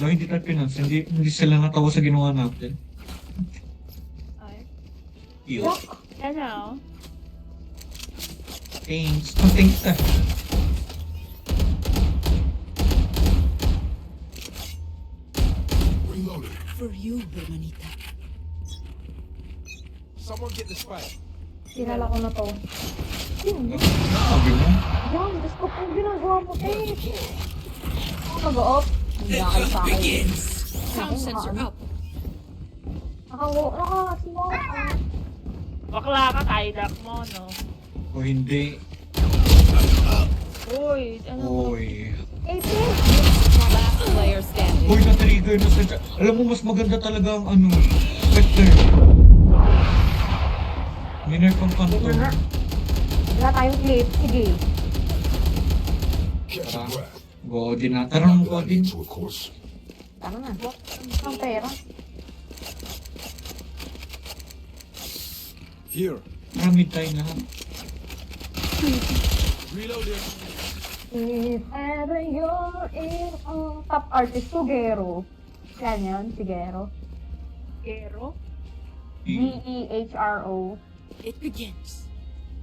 No, hindi tayo pinas. Hindi sila natawa sa ginawa natin. Yo. Hello. Thanks. Oh, thanks na. Reloaded. For you, hermanita. Someone get the spike. Sinala ko na to. Sabi mo? Yan, Diyos ko kung ginagawa mo, eh. Ako nag-off. Hindi na kayo sa akin. Sound sensor up. Nakasigaw. Bakla ka, kaidak mo, no? O hindi. Uy, ano? Oy. 18. Last player standing. Uy, na-trigger na sa... Alam mo, mas maganda talaga ang ano, Spectre. Minor pang kanto. Wala tayong clip. Sige. Catch Tara. your breath. Go din na. Tara mo, go din. To a course. Tama na. Ang pera. Here. Marami tayo na. Reloaded. If ever you're in top artist, Sugero. Yan yun, Sigero. Gero? Gehro. It begins.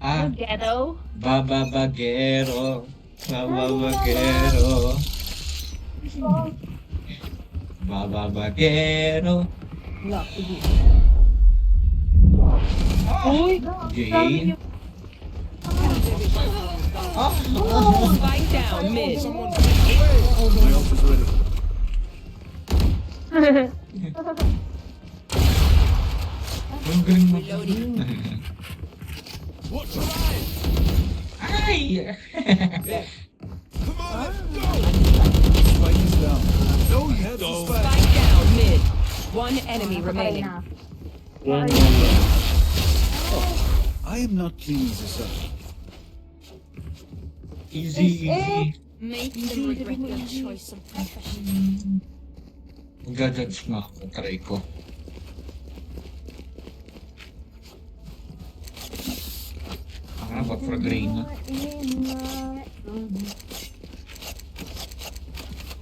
Ah, Ghetto? Baba Bagero. Baba Bagero. Baba Bagero. Wala, sige. Uy! Jane. Spike down mid. My ult is ready. Ang galing mo. Watch your eyes. Ay! Come on, let's go. Spike is down. No, you have the spike. Spike down mid. One enemy Patay remaining. na. I am not cleaning this up. Easy, easy. Make them regret their choice of profession. Mag-judge na ako. Taray ko. Ah, ba't for green na?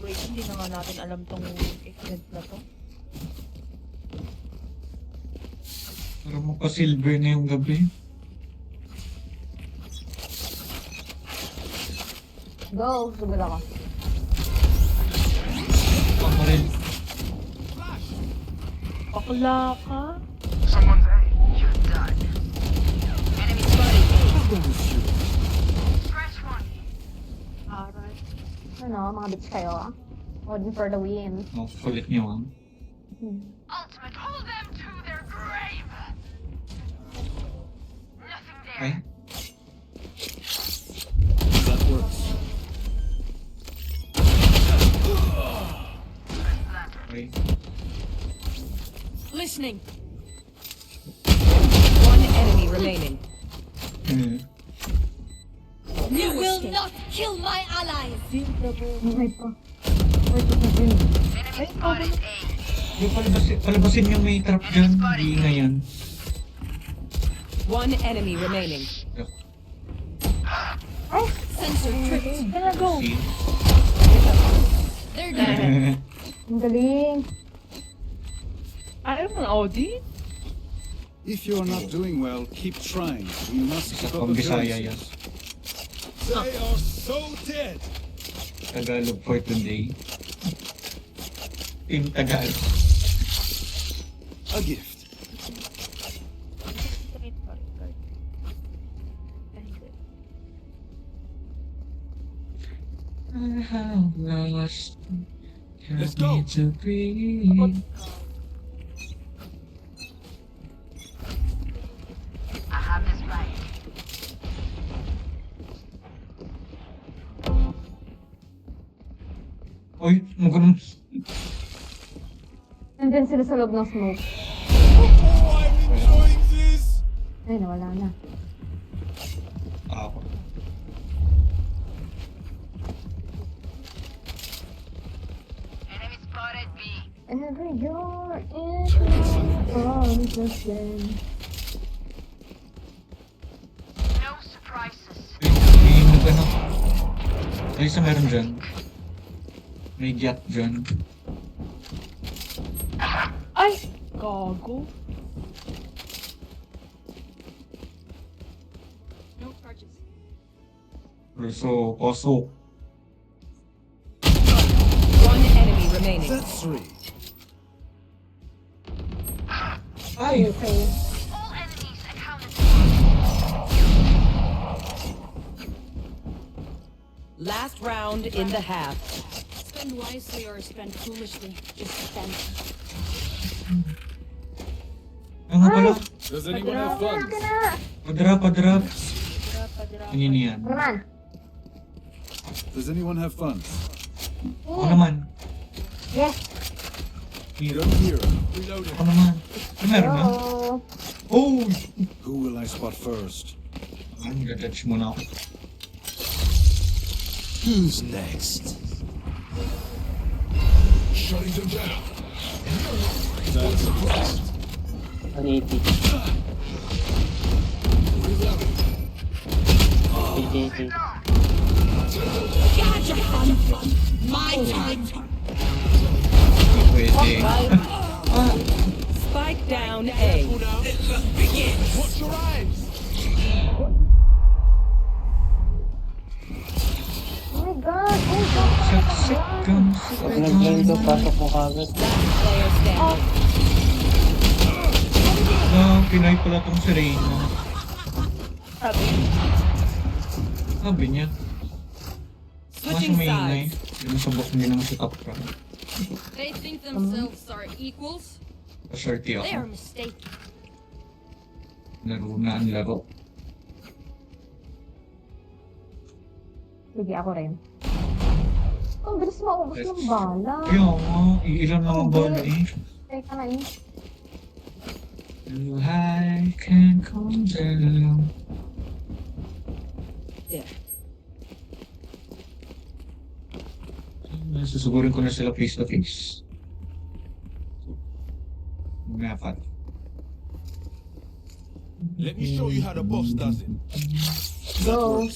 Wait, hindi na nga natin alam tong event na to. Parang mapa-silver na yung gabi. Go, sugod ako. Ako rin. Bakla ka? Aral. Ano, mga bitch kayo ah. Odin for the win. Oh, kulit niyo ah. Ay, That works. ay. Listening. One enemy remaining. Hmm. You will not kill my allies. Ay pa. Yung palabasin yung may trap dyan. Hindi na yan. One enemy remaining. Sensor tripped. Gonna go! See? They're dead. Ang galing. Ayaw mo na, Audi? If you are not doing well, keep trying. We must Isa keep pang up Bisaya yan. appearances. They are so dead. Tagalog for today. Team Tagalog. A gift. I have lost. Let's go. To breathe. Uy, magandang... Nandyan sila sa loob ng smoke. Oh, I'm enjoying this. Ay, nawala na. Ako. Every door is consistent. May nag-ano. Ay, isa meron dyan. May gat dyan. Ay! Gago. No charges. Pasok. One enemy remaining. That's three. Ay! Okay. Last round in the half. Spend wisely or spend foolishly. Just spend. Ano nga pala? Does anyone have funds? Akin na! Padrap. Padra. Ano yan? Ano naman? Does anyone have funds? Ako naman. Yes! Hero. Go here. Reloading. Ako naman. Ay, meron na. Hello! Oh! Who will I spot first? Ang gadetch mo na ako. Who's next? Shutting them down. That's a blast. 180. 80. Hindi pwede. Spike down A. Watch your eyes. Oh my god! Oh my god! Saksik kang Pag nag-join ka, pasok mo kagad. Last player standing. Pinay pala tong si Reyna. Sabi niya. Mas Switching maingay. sides. Yung sa book nila sa top ka. They think themselves are equals. Asserty They ako. are mistaken. Laro na ang laro. Sige, ako rin. Ang bilis maubos ng bala. Kaya nga, iilan lang ang bala eh. Teka na eh. I can come down. Susugurin ko na sila face to face. Dapat. Let me show you how the boss does it. Go!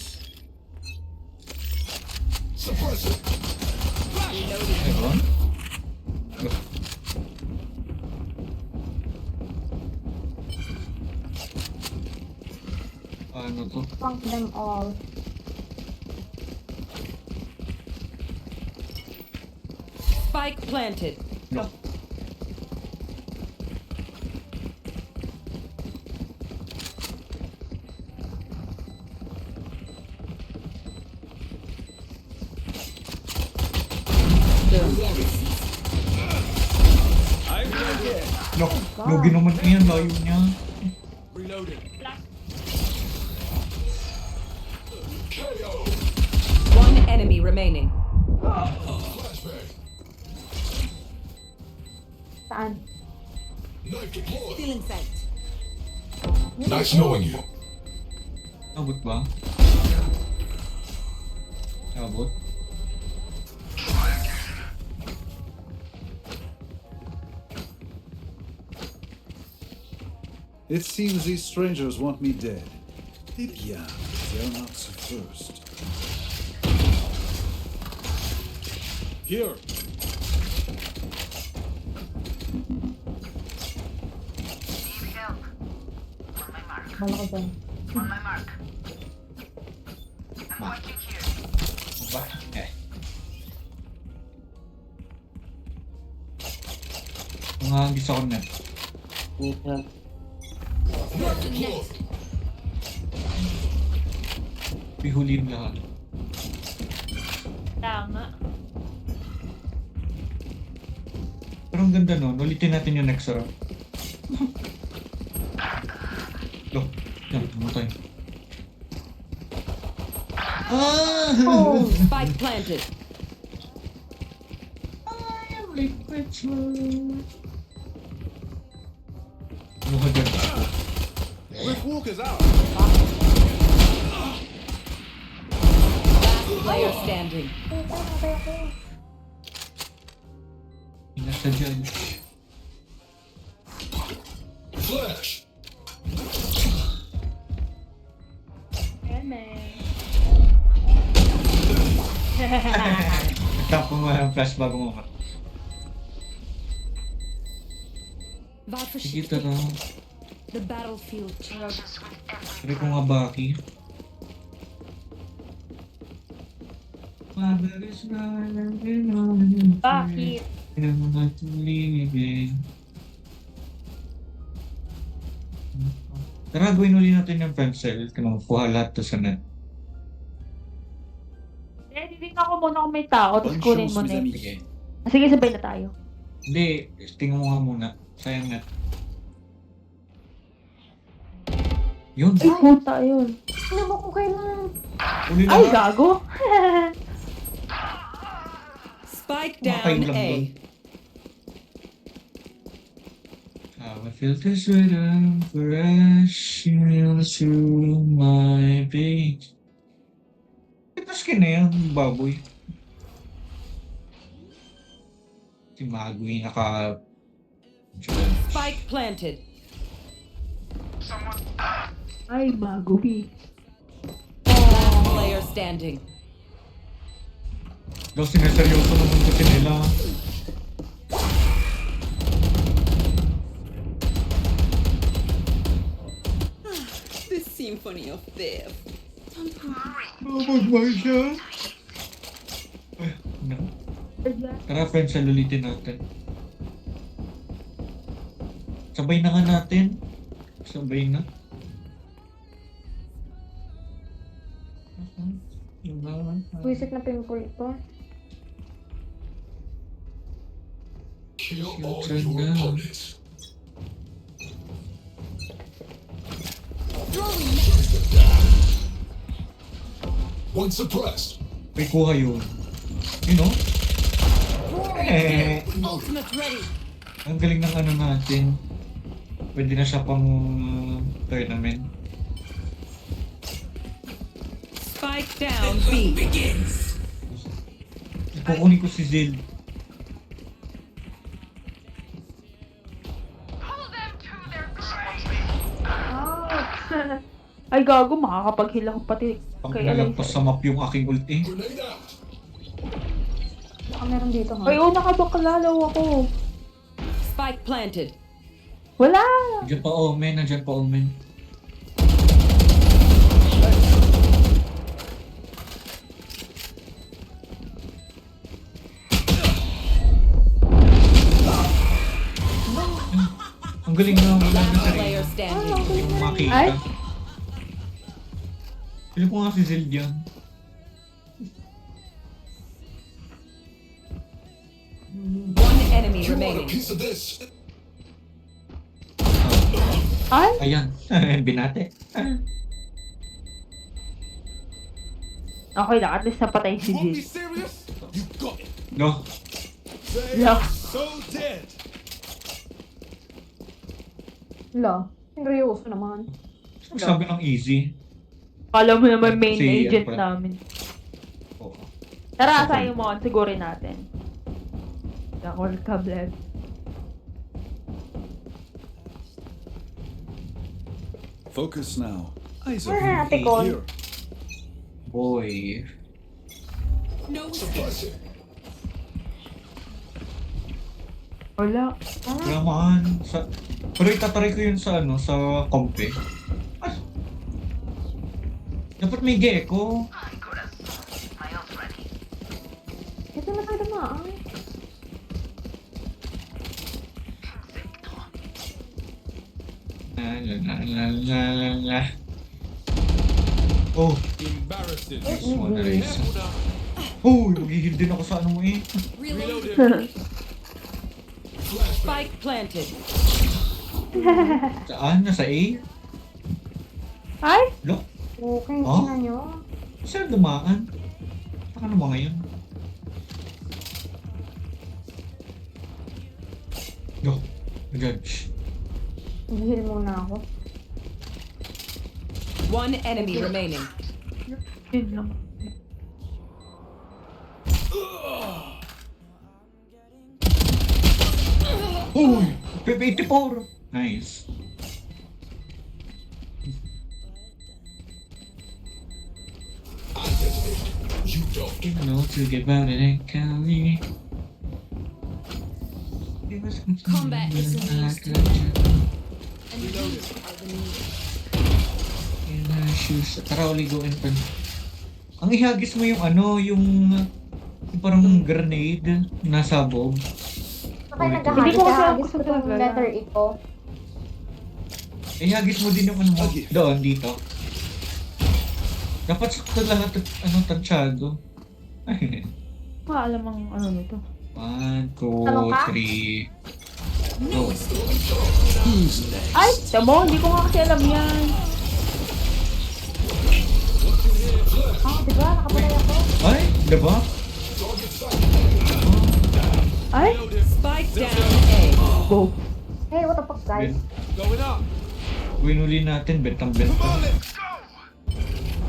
Suppressor. Ayun. Ano to? Funk them all. Spike planted. No. I'm ready. No, lugi naman yan, layo niya. Reloading. One enemy remaining. Flashbang. Saan? Knife deployed. Still in sight. Nice knowing you. Abot ba? Abot? It seems these strangers want me dead. Yeah, they're not so first. Here. Bala ko dyan. Ba? Eh. Mga bisa ko na. Wait lang. Next. Pihuliin lahat. Tama. Pero ang ganda no, ulitin natin yung next round. Look, yan, namatay. Spike planted. Take picture. Ano ka dyan? Rick Walker's out. Last player standing. Nasa dyan. Flash. Tapos mo ang flash bago mo. About for Sige, shit. tara. The battlefield chug. Sabi ko nga Baki. Bakit? Tara, gawin ulit natin yung pencil. Kuha lahat to sa net. Titignan ako muna kung may tao, tapos Bonne kunin chance, mo mes na. amis. Sige. Sige, sabay na tayo. Hindi, tingnan mo nga muna. Sayang net. Yun. Ay, puta yun. Alam mo kung kailan. Uli na Ay, nga. gago. Spike Kumakain down lang A. doon. How I feel this rhythm crashing through my veins. Ito skin na yan, baboy. Si Magui naka... Spike planted. Ay, bagoy. Last player standing. Daw sineseryoso naman kasi nila. The symphony of death. Magmahal siya. Ay, no. Tara, friends, ulitin natin. Sabay na nga natin. Sabay na. Wisit na pimple ito. Turn down. One suppressed. May kuha yun. You know? Eh, Ultimate ready. ang galing ng ano natin. Pwede na siya pang tournament. Spike down B. Kukunin ko si Zil. Ay, gago. Makakapag-heal ako pati Pag kay nalagpas Eliza. sa map yung aking ulti. Grenade out. Baka meron dito ha. Ay, nakabakalalaw ako. Spike planted. Wala. Nandiyan pa Omen, nandiyan pa Omen. Ang galing na wala na Last sa player rin. standing. Yung makita. Ay. Pili ko nga si Zil dyan. One enemy You want a remaining. piece of this? Ay. Ayan, binate. Okay lang. At least napatay si Want me Jill. serious? You got it. No, They Yeah. are so dead. Wala. Seryoso naman. sabi ng easy. Kala mo naman main Si, agent ano pa? namin. Oo. Tara, asahin mo. Sigurin natin. World Cup live. Focus now. Eyes of Ah, you Tikon. here. Boy. Suppressing. Wala. Wala man. Pero itatry ko yun sa ano, sa kompe. Ah. Dapat may gecko. Ito na tayo dumaan. La la la la la la la. Oh, Embarrassing. this one na rin isa. Oh, maghihil din ako sa ano mo eh. Reloaded. Spike planted. Saan? Nasa A? Ay? Lo? Okay, Oh? tingnan nyo. Saan dumaan? Baka naman ngayon. No. Judge. Gihil muna ako. One enemy remaining. Yun lang. Uy! P84! Nice. You know to get about it ain't Cali. Combat is in the east. And these are the needs. Shoes. Tara, uli go and pan. Ang ihagis mo yung ano, yung parang grenade na sabog. Saka Uy, Hindi ko kasi naghahagis gusto ko itong talaga. letter E ko. Ihagis mo din yung ano mo. Doon, dito. Dapat sakto lahat at ano, tansyado. Alam ang ano nito. 1, 2, Ano ka? 3. Go. Ay! Tamo, hindi ko nga kasi alam yan. Diba? Nakapalay ako. Ay, diba? Ay! Spike down A. Go. Hey, what the fuck, guys? Going up. Winuli natin, bentang-bentang.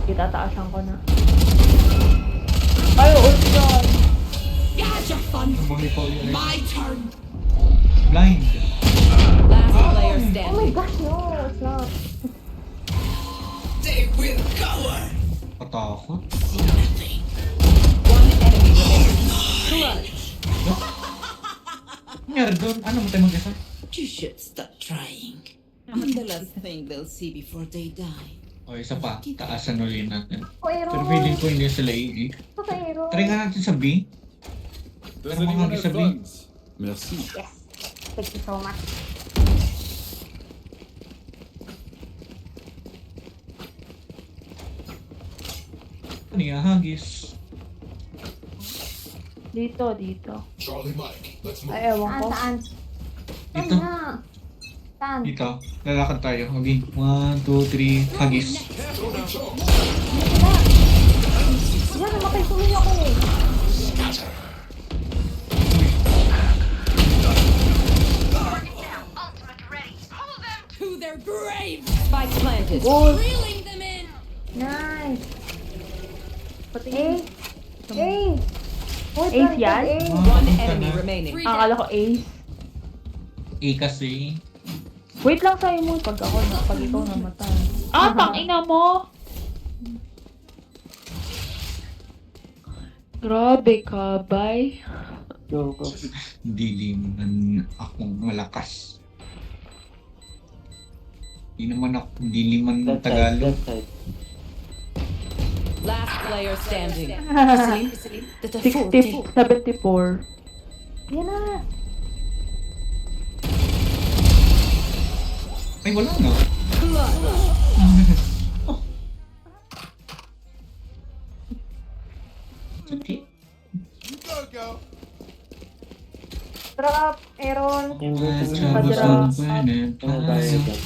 Itataasan ko na. Ay, ult yun. Buhay pa ulit. My turn. Blind. Last player Oh my standing. gosh, no, it's not. They will cower. Patakot. See nothing. One enemy remaining. Clutch. Nangyari doon? Ano mo tayo mag-isa? You should stop trying. I'm the last thing they'll see before they die. O, isa pa. Taasan ulit natin. Oh, Aero. Pero feeling ko hindi sila AA. Ito sa Aero. Try nga natin sa B. Does Ano anyone mga have sabi? funds? Merci. Yes. Thank you so much. Ano yung hagis? Dito, dito. Charlie Mike, let's move. Ay, ewan ko. Saan? Saan Dito. na? Saan? Dito. Lalakad tayo. Okay. 1, 2, 3. Hagis. Yan, namatay tuloy ako eh. To their graves! Spike planted. Reeling them in! Nice. Pati Eh. Eh. Oh, Ace yan? Eh. One enemy remaining. Three Akala ko ace. A kasi. Wait lang sa'yo mo pag ako na, pag ikaw namatay. Ah, tangina mo! Grabe ka, bay. Go, go. Hindi naman akong malakas. Hindi naman ako diliman ng That side, Tagalog. that side. Last player standing. 60, 74. Yan na. Ay, wala na. Okay. Go, go. Drop, Aaron. Yung gusto Let's mo have Padra. some fun and Ano tayo fun. dyan?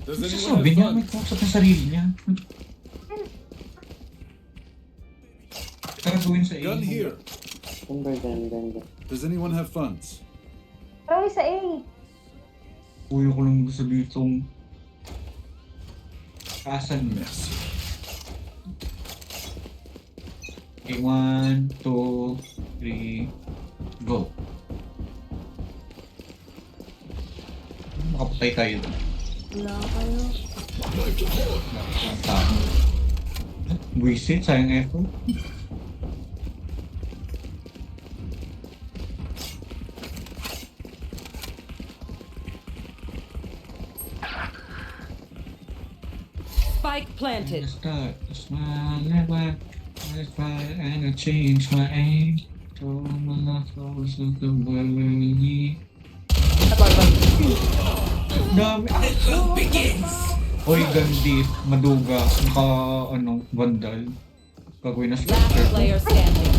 Does anyone Sasabi have niya, may funds? kausap na sarili niya. Tara gawin sa A. Gun here. Timber gun. Does anyone have funds? Try sa A. Uy, ko lang gusto ditong kasan mo. Merci. Okay, 1, 2, 3, go. Makapatay tayo doon. Wala kayo. Ang tao. Buisit, sayang effort. Spike planted. Start to smile, never fire and I change my aim. To my thoughts of the world. Dami. Hoy, gandi. Maduga. Naka, ano, vandal. Gagawin na Last structure. player standing.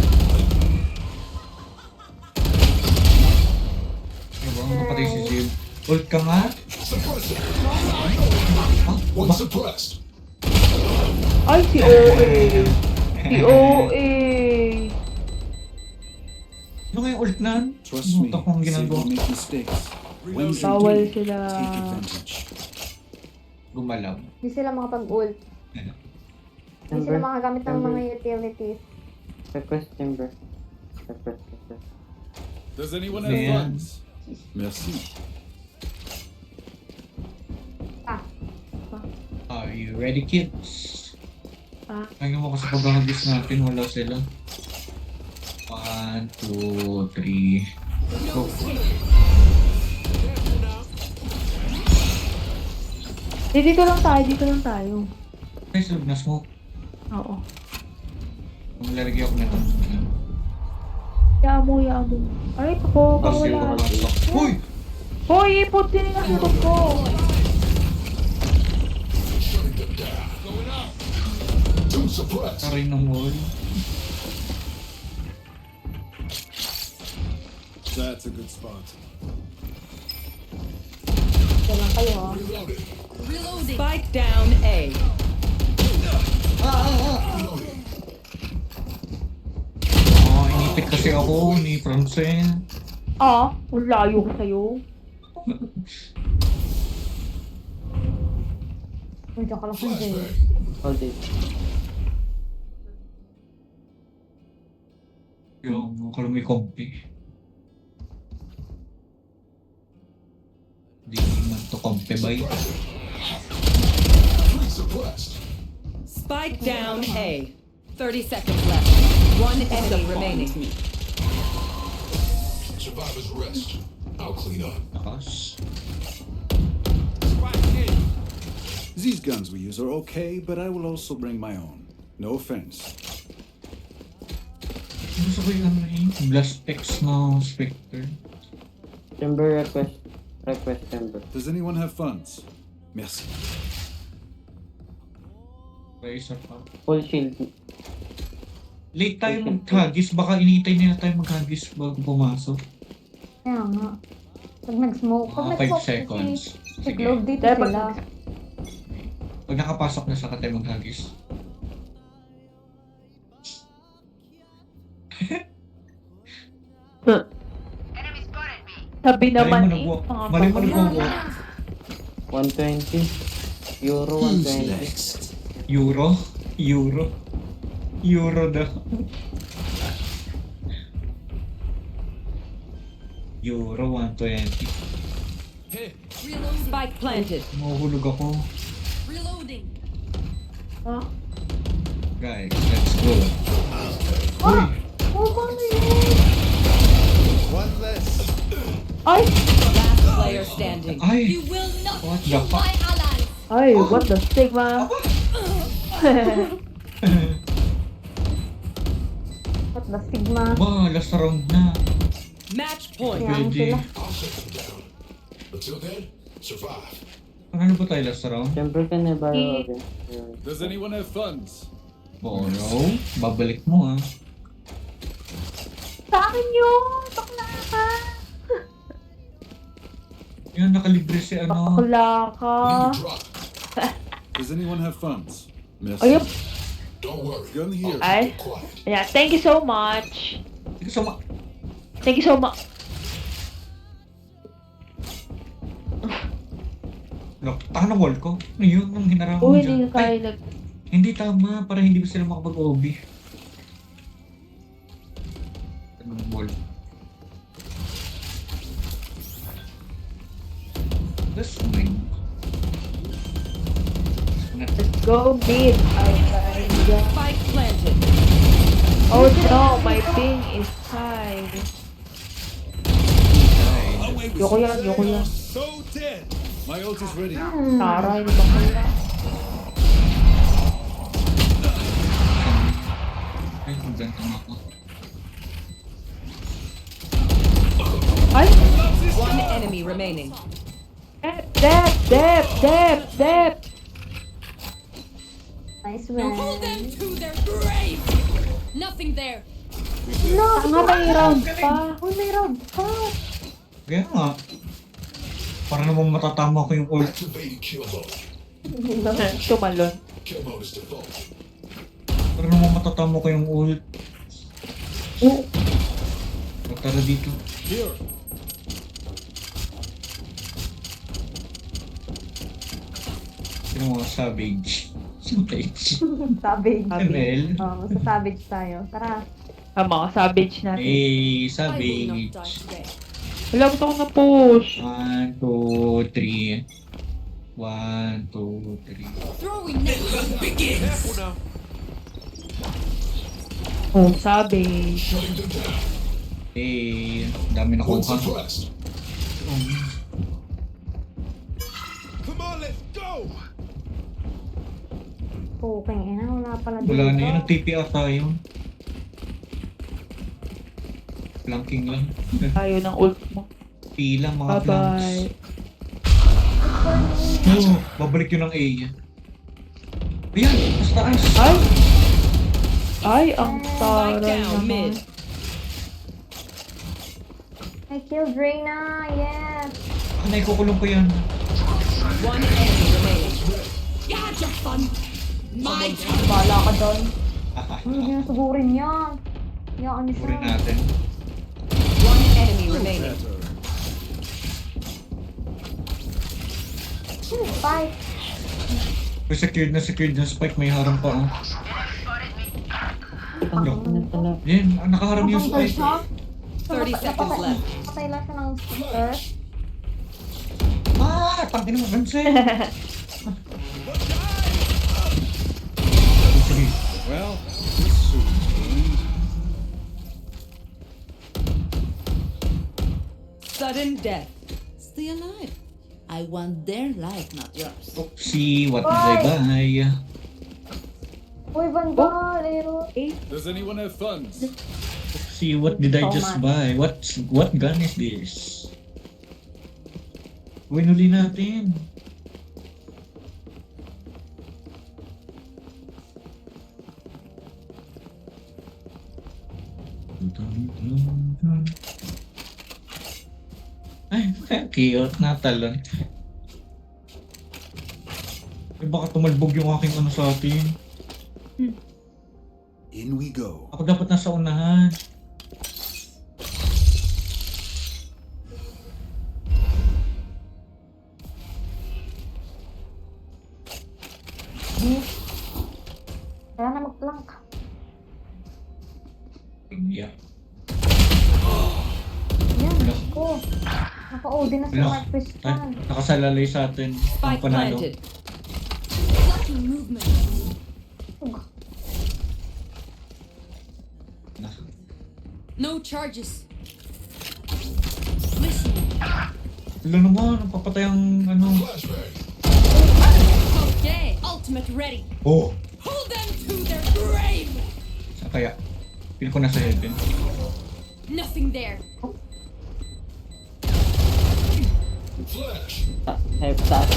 Diba? Napatay si Jill. Ult ka nga? One suppressed. Ay, si OA. Si OA. Ano nga yung ult na? Trust me, Mutak kong Sid ginagawa. will make mistakes. When you Bawal do, sila. take advantage. Gumalaw. Hindi sila makapag-ult. Ano? Hindi sila Chamber. makagamit ng Chamber. mga utilities. Request chamber. Request. Does anyone have Yeah. funds? Merci. Are you ready, kids? Ah. Kaya mo kasi pag-hagis natin, wala sila. 1, 2, 3. Go. Dito lang tayo. Ay, sulog na smoke. Oo. Maglalagay ako nito. Yaan mo. Aray ko, Kasi wala. Uy! Hoy, ipot din yung nasagot ko. Taray ng wall. That's a good spot. Diyan lang kayo. Reloading. Spike down A. Oh, inipit kasi ako ni Francine. Ah, ang layo ko sa'yo. Uy, diyan ka lang sa Jay. Hold it. Yung kalumi kompi. Di man to kompi ba yun? Spike down A. 30 seconds left. One enemy remaining. Survivors rest. I'll clean up. Nakas. These guns we use are okay, but I will also bring my own. No offense. Gusto ko yung ano Blast X na Spectre. Chamber request. Request chamber. Does anyone have funds? Merci. Razor pa. Full shield. Late tayo mag-hagis. Baka initay nila tayo mag-hagis bago pumasok. Kaya nga. Pag nag-smoke, Mga 5 seconds. si Sige. Glove dito Dapat- sila. Pag nakapasok na saka tayo mag-hagis. Sabi naman Mali eh. mo Mga Mali mo pamilya. nag-walk. 120. Euro Who's 120. next? Euro? Euro daw. Euro 120. Reloading. Spike planted. Mahuhulog ako. Reloading. Ah, Guys, let's go. Uy! Oh, paano yun? One less. ay! Last player standing. Ay! You will not What the kill fuck? my allies. Ay, what the stigma? What the sigma? Ba, last round na. Match point. Kaya Pwede. sila. I'll shut them down. Until then, survive. Ano ba tayo last round? Chamber ka na ba again? Does anyone have funds? Boro, babalik mo ah. Sa akin yun! Bakla ka! Yan, nakalibre si ano. Bakla ka! Drop. Does anyone have funds? Merci. Ayup! Don't worry. Gun here. Ay! Quiet. Yeah, thank you so much! Ikaw sama. Thank you so much! Look, taka ng wall ko. Ano yun? Nung hinarang mo Uy, dyan. hindi ka Ay, kaya nag... hindi tama. Para hindi ba sila makapag-OB. Anong wall? That's mine. Let's go mid! Ay, yeah. Spike planted. Oh no, my ping is high. Yoko yan. So dead. My ult is ready. Taray, bakla. Ay, maganda na ako. Ay! One enemy remaining. Dep! Nice Now hold them one. to their grave. Nothing there. Tanga, may round pa. Uy, may round pa. Kaya nga. Para namang matatama ko yung ult. Activating kill mode. Tumalon. Kill mode is default. Para namang matatama ko yung ult. Oh, Tara dito. Here. Ano mo, savage. Savage. Savage. ML. Oh, sa savage tayo. Tara. Tama, savage natin. Eh, I will not savage. die today. Wala, gusto ko na push. 1, 2, 3. 1, 2, 3. Throwing knife. Careful now. Oh, savage. Eh, dami na kuha. Come on, let's go. Okay, ina. Wala pala dito. Wala na yun, nag-TPR tayo. Flanking lang. Tayo ng ult mo. Pila mga flanks. Bye-bye. Oh, babalik yun ng A. Ayan, mas taas. Ay! Ay, ang Spike taray down naman. mid. I killed Reyna. Yes. Ano, ikukulong ko yan. One enemy remaining. You had your fun. My Bala ka doon. Haha, Hindi niya sugurin yan. Yaan niyo Kurin siya. natin. One enemy remaining. Spike. Kung secured na spike, may harang pa. Oh. Ang na talaga. Yan, nakaharap yung Nakanggal spike. siya. 30 seconds left. Patay lang siya ng earth. Ah, tangin mo, Vincent. Sige. Well, this soon will end. Sudden death. Stay alive. I want their life, not yours. See what did I buy? Uy, Vandal. Ero. Does anyone have funds? See what did I So just much. buy? What gun is this? Winuli natin. Ay, cute. Natalon. Eh, baka tumalbog yung aking ano sa atin. In we go. Ako dapat nasa unahan. Kaya na mag-plank. Yeah. Yan. Wala. Ko. Naka-OD na si Wala. Mark Christian. Nakasalalay sa atin. Ang Spike panalo. planted. Lucky movement. No charges. Listen. Wala naman, napapatay ang ano. Okay. Ultimate ready. Oh! Hold them to their grave. Saan kaya? Feel ko nasa heaven. Nothing there. Have that.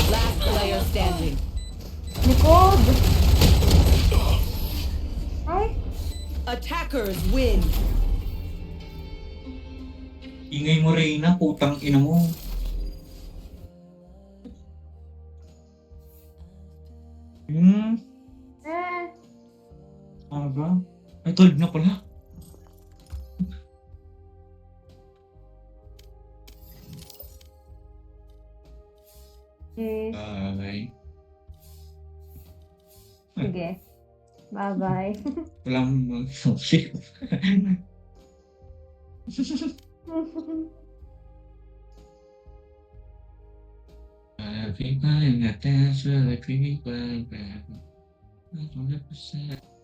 Last player standing. Likod. Ay. Attackers win. Ingay mo, Reyna, putang ina mo. Ano ba? Ay, 12 na pala. Okay. Bye. Sige. Bye-bye. Walang shit. People in the dance will be people back. 100%.